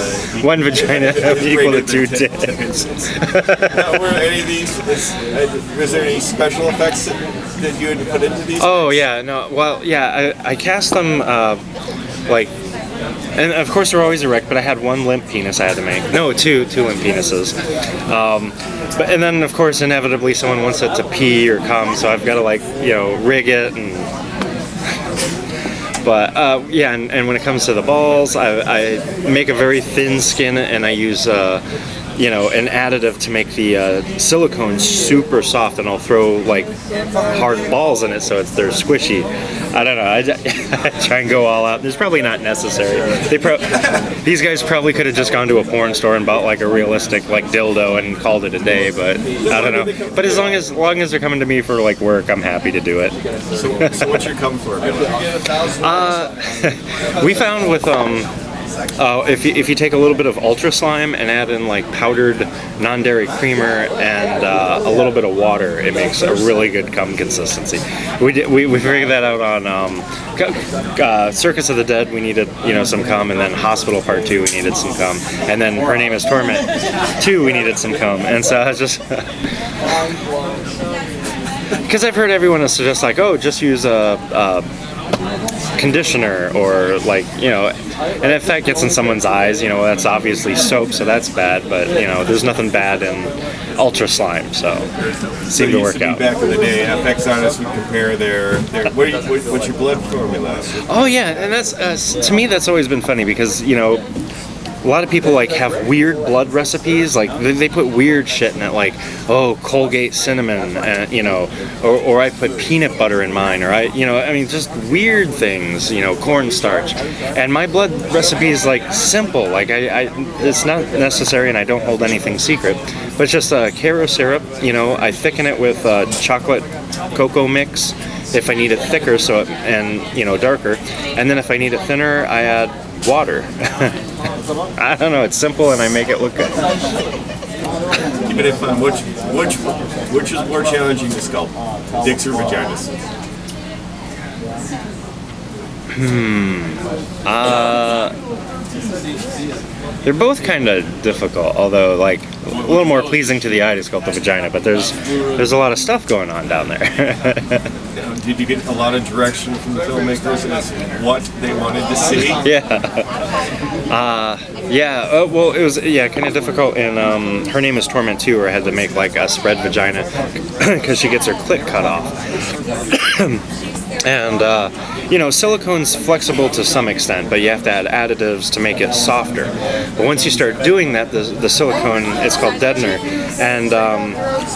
equal to 2 dicks. Now, were any of these? Was there any special effects that you had put into these? Oh yeah, no. Well, yeah, I cast them and of course they're always erect, but I had 1 limp penis I had to make. No, two limp penises. And then of course inevitably someone wants it to pee or come, so I've got to rig it and. But and when it comes to the balls, I make a very thin skin, and I use an additive to make the silicone super soft, and I'll throw like hard balls in it so they're squishy. I don't know. I try and go all out. It's probably not necessary. These guys probably could have just gone to a porn store and bought like a realistic like dildo and called it a day. But I don't know. But as long as they're coming to me for like work, I'm happy to do it. So what's your come for? We found with if you take a little bit of Ultra Slime and add in like powdered non-dairy creamer and a little bit of water, it makes a really good cum consistency. We figured that out on Circus of the Dead. We needed some cum, and then Hospital Part 2 we needed some cum, and then Her Name is Torment 2 we needed some cum, and so I was just because I've heard everyone suggest like, oh, just use a conditioner, or like and if that gets in someone's eyes, that's obviously soap, so that's bad, but there's nothing bad in Ultra Slime, so it seemed to work out. Back in the day, FX artists would compare their what's your blood formula? Oh yeah, and that's to me that's always been funny, because a lot of people like have weird blood recipes, like they put weird shit in it, like Colgate cinnamon, or I put peanut butter in mine, or I mean just weird things, cornstarch. And my blood recipe is like simple, like I it's not necessary, and I don't hold anything secret, but it's just Caro syrup. I thicken it with chocolate cocoa mix if I need it thicker, and darker, and then if I need it thinner, I add water. I don't know, it's simple and I make it look good. Keep it fun. Which is more challenging to sculpt? Dicks or vaginas? They're both kind of difficult, although like a little more pleasing to the eye to sculpt the vagina, but there's a lot of stuff going on down there. Did you get a lot of direction from the filmmakers as what they wanted to see? Well, it was kind of difficult in Her Name is Torment 2, where I had to make like a spread vagina because she gets her clit cut off. And silicone's flexible to some extent, but you have to add additives to make it softer. But once you start doing that, the silicone, it's called deadener, and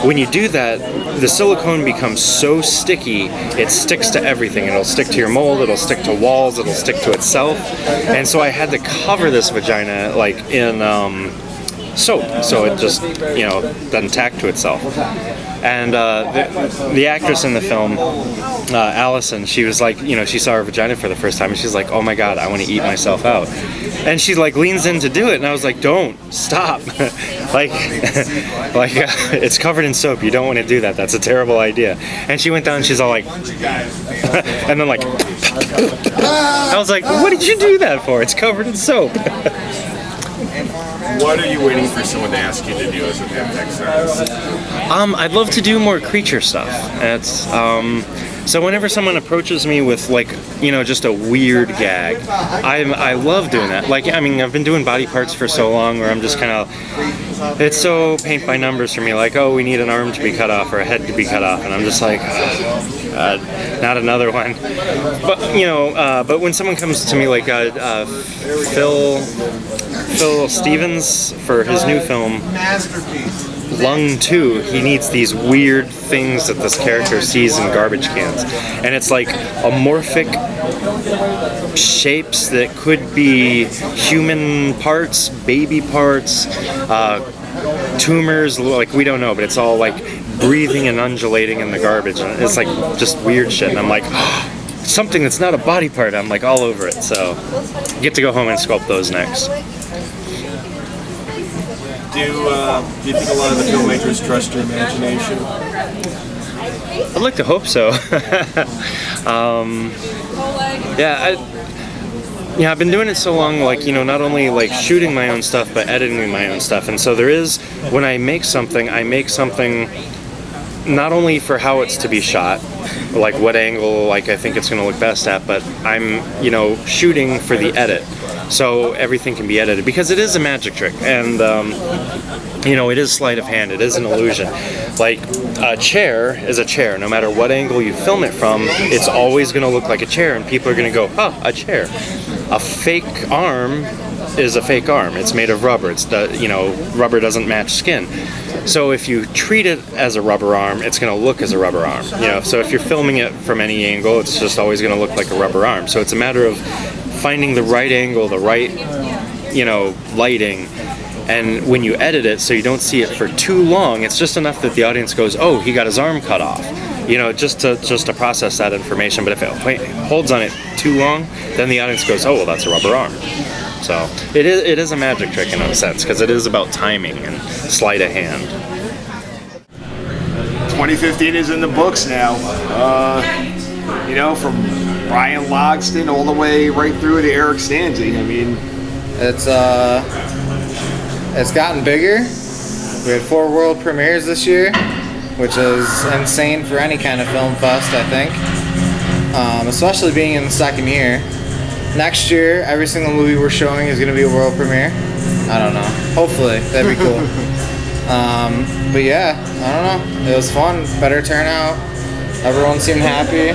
when you do that, the silicone becomes so sticky, it sticks to everything. It'll stick to your mold, it'll stick to walls, it'll stick to itself. And so I had to cover this vagina like in soap, so it just doesn't tack to itself. And the actress in the film, Allison, she was like, she saw her vagina for the first time, and she's like, oh my god, I want to eat myself out. And she like leans in to do it, and I was like, don't, stop. It's covered in soap, you don't want to do that, that's a terrible idea. And she went down, and she's all like, and then like, I was like, what did you do that for? It's covered in soap. What are you waiting for someone to ask you to do as an FX artist? I'd love to do more creature stuff. It's so whenever someone approaches me with like just a weird gag, I love doing that. Like I've been doing body parts for so long where I'm just kind of, it's so paint by numbers for me. Like, oh, we need an arm to be cut off or a head to be cut off, and I'm just like, not another one. But but when someone comes to me like Phil Stevens for his new film Lung 2, he needs these weird things that this character sees in garbage cans, and it's like amorphic shapes that could be human parts, baby parts, tumors, like we don't know, but it's all like breathing and undulating in the garbage, and it's like just weird shit, and I'm like, something that's not a body part, I'm like all over it. So get to go home and sculpt those next. Do you think a lot of the filmmakers trust your imagination? I'd like to hope so. I've been doing it so long, like, not only like shooting my own stuff, but editing my own stuff. And so when I make something not only for how it's to be shot, like what angle like I think it's going to look best at, but I'm, you know, shooting for the edit. So everything can be edited because it is a magic trick, and you know, it is sleight of hand, it is an illusion. Like a chair is a chair, no matter what angle you film it from, it's always going to look like a chair, and people are going to go, oh, a chair. A fake arm is a fake arm. It's made of rubber. It's you know, rubber doesn't match skin. So if you treat it as a rubber arm, it's going to look as a rubber arm. You know, so if you're filming it from any angle, it's just always going to look like a rubber arm. So it's a matter of finding the right angle, the right, you know, lighting. And when you edit it so you don't see it for too long, it's just enough that the audience goes, oh, he got his arm cut off. You know, just to process that information. But if it holds on it too long, then the audience goes, oh, well, that's a rubber arm. So it is a magic trick in a sense, because it is about timing and sleight of hand. 2015 is in the books now. You know, from Bryan Logsdon all the way right through to Eric Stanze. I mean, it's gotten bigger. We had 4 world premieres this year, which is insane for any kind of film fest, I think. Especially being in the second year. Next year, every single movie we're showing is going to be a world premiere. I don't know. Hopefully, that'd be cool. But yeah, I don't know. It was fun. Better turnout. Everyone seemed happy.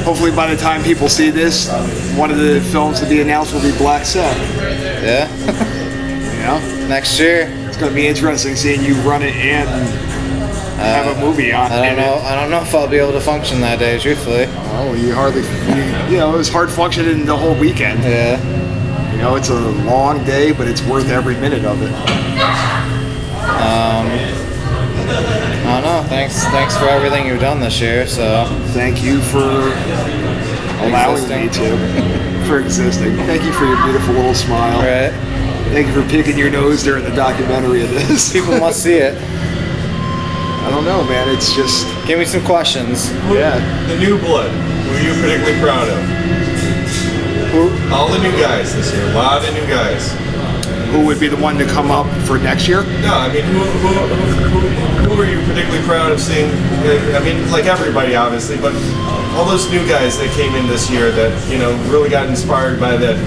hopefully by the time people see this, one of the films to be announced will be Black Sabbath. Yeah. You know? Next year. It's going to be interesting seeing you run it and have a movie on. I don't know if I'll be able to function that day, truthfully. Oh, you know, it was hard functioning the whole weekend. Yeah. You know, it's a long day, but it's worth every minute of it. I don't know. Thanks for everything you've done this year. So thank you for allowing me to, for existing. Thank you for your beautiful little smile. Right. Thank you for picking your nose during the documentary of this. People must see it. I don't know, man. It's just. Give me some questions. Yeah. The new blood. Who are you particularly proud of? All the new guys this year. A lot of new guys. Who would be the one to come up for next year? No, I mean, who are you particularly proud of seeing? I mean, like everybody, obviously, but all those new guys that came in this year that, you know, really got inspired by that.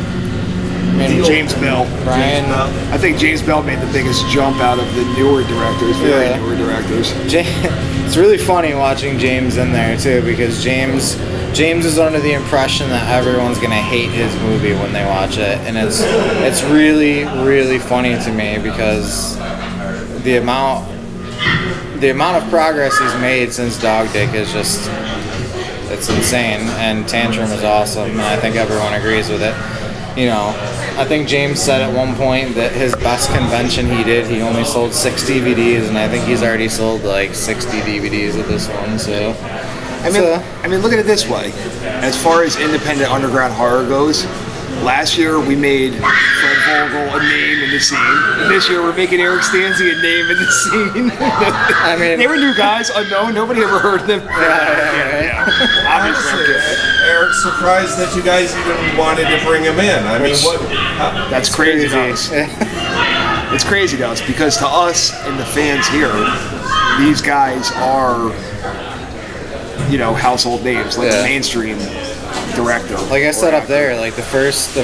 James Bell. Bryan. I think James Bell made the biggest jump out of the newer directors, newer directors. It's really funny watching James in there too, because James is under the impression that everyone's gonna hate his movie when they watch it, and it's really, really funny to me because the amount of progress he's made since Dog Dick is just, it's insane. And Tantrum is awesome, and I think everyone agrees with it. You know, I think James said at one point that his best convention he did, he only sold 6 DVDs, and I think he's already sold like 60 DVDs at this one. So, I mean, look at it this way. As far as independent underground horror goes, last year we made Fred Vogel a name in the scene. This year we're making Eric Stanze a name in the scene. I mean, they were new guys, unknown, nobody ever heard of them. Yeah. Honestly, Eric's surprised that you guys even wanted to bring him in. I mean, what? That's crazy to us. It's crazy to us because to us and the fans here, these guys are, you know, household names, like the mainstream director. Like I said up there, like the first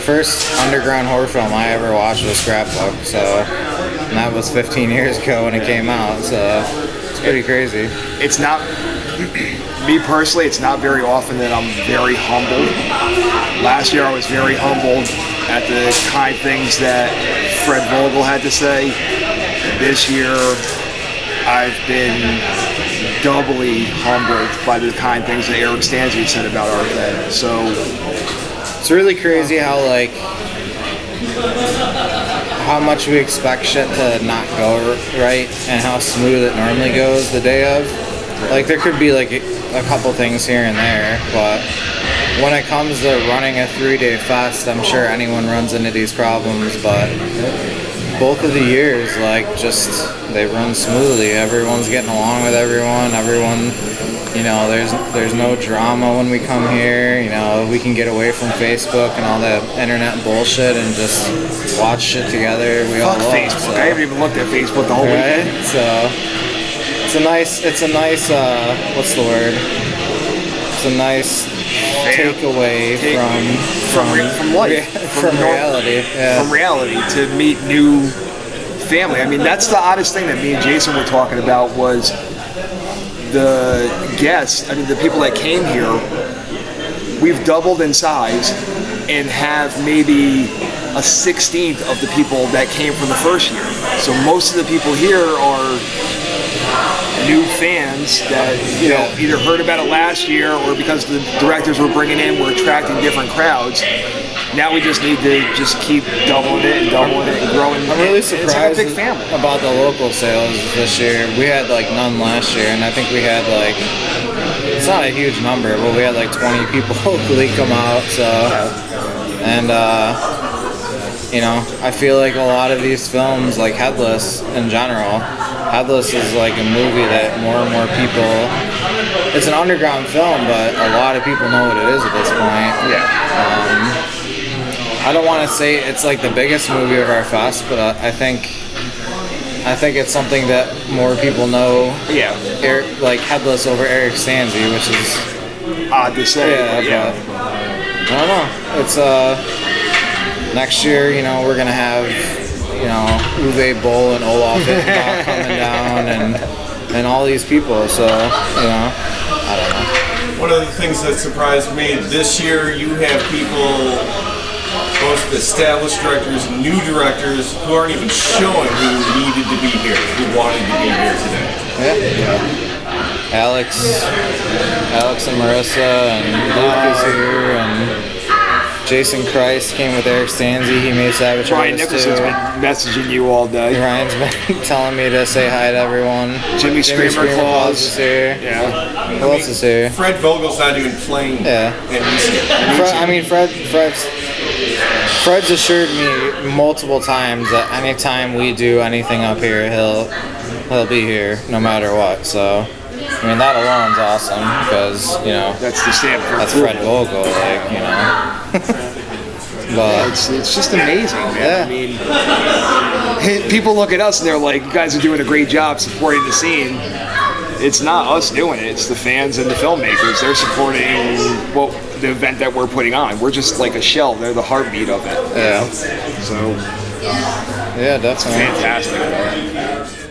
underground horror film I ever watched was Scrapbook, so, and that was 15 years ago when it came out, so it's pretty crazy. It's not, me personally, it's not very often that I'm very humbled. Last year I was very humbled at the kind things that Fred Vogel had to say. This year I've been doubly humbled by the kind things that Eric Stanze said about our event. So it's really crazy how how much we expect shit to not go right and how smooth it normally goes the day of. Like there could be like a couple things here and there, but when it comes to running a 3-day fest, I'm sure anyone runs into these problems, but both of the years, like, just, they run smoothly. Everyone's getting along with everyone. Everyone, you know, there's no drama when we come here. You know, we can get away from Facebook and all that internet bullshit and just watch shit together. We all love Facebook. So. I haven't even looked at Facebook the whole weekend. So, it's a nice, what's the word? a nice takeaway from life, from reality. Yeah. from reality to meet new family. I mean, that's the oddest thing that me and Jason were talking about was the guests. I mean, the people that came here. We've doubled in size and have maybe a 16th of the people that came from the first year. So most of the people here are new fans that either heard about it last year or because the directors we're bringing in were attracting different crowds. Now we just need to just keep doubling it and growing. I'm really surprised it's like a big family. about the local sales this year. We had like none last year, and I think we had like, it's not a huge number, but we had like 20 people locally come out. So, and I feel like a lot of these films, like Headless in general, Headless is like a movie that more and more people. It's an underground film, but a lot of people know what it is at this point. Yeah. I don't want to say it's like the biggest movie of our fest, but I think it's something that more people know. Yeah. Like Headless over Eric Stanze, which is odd to say. Yeah. But I don't know. It's next year. We're gonna have Uwe Boll and Olaf Hittenbach coming down and all these people. So I don't know. One of the things that surprised me this year, you have people, both established directors, new directors, who aren't even showing who needed to be here, who wanted to be here today. Yeah. Alex and Marissa and Luke is here, and Jason Christ came with Eric Stanze. He made Savage Bryan Artists Nicholson's too. been messaging you all day. Ryan's been telling me to say hi to everyone. Jimmy Screamer Claus is here. Yeah. Who else is here? Fred Vogel's not even playing. Yeah. Fred's assured me multiple times that anytime we do anything up here, he'll be here no matter what. So, that alone's awesome because That's the stamp for that's approval. Fred Vogel, But It's just amazing, man. Yeah. I mean, people look at us and they're like, "You guys are doing a great job supporting the scene." It's not us doing it; it's the fans and the filmmakers. They're supporting the event that we're putting on. We're just like a shell. They're the heartbeat of it. yeah, So yeah, definitely. fantastic.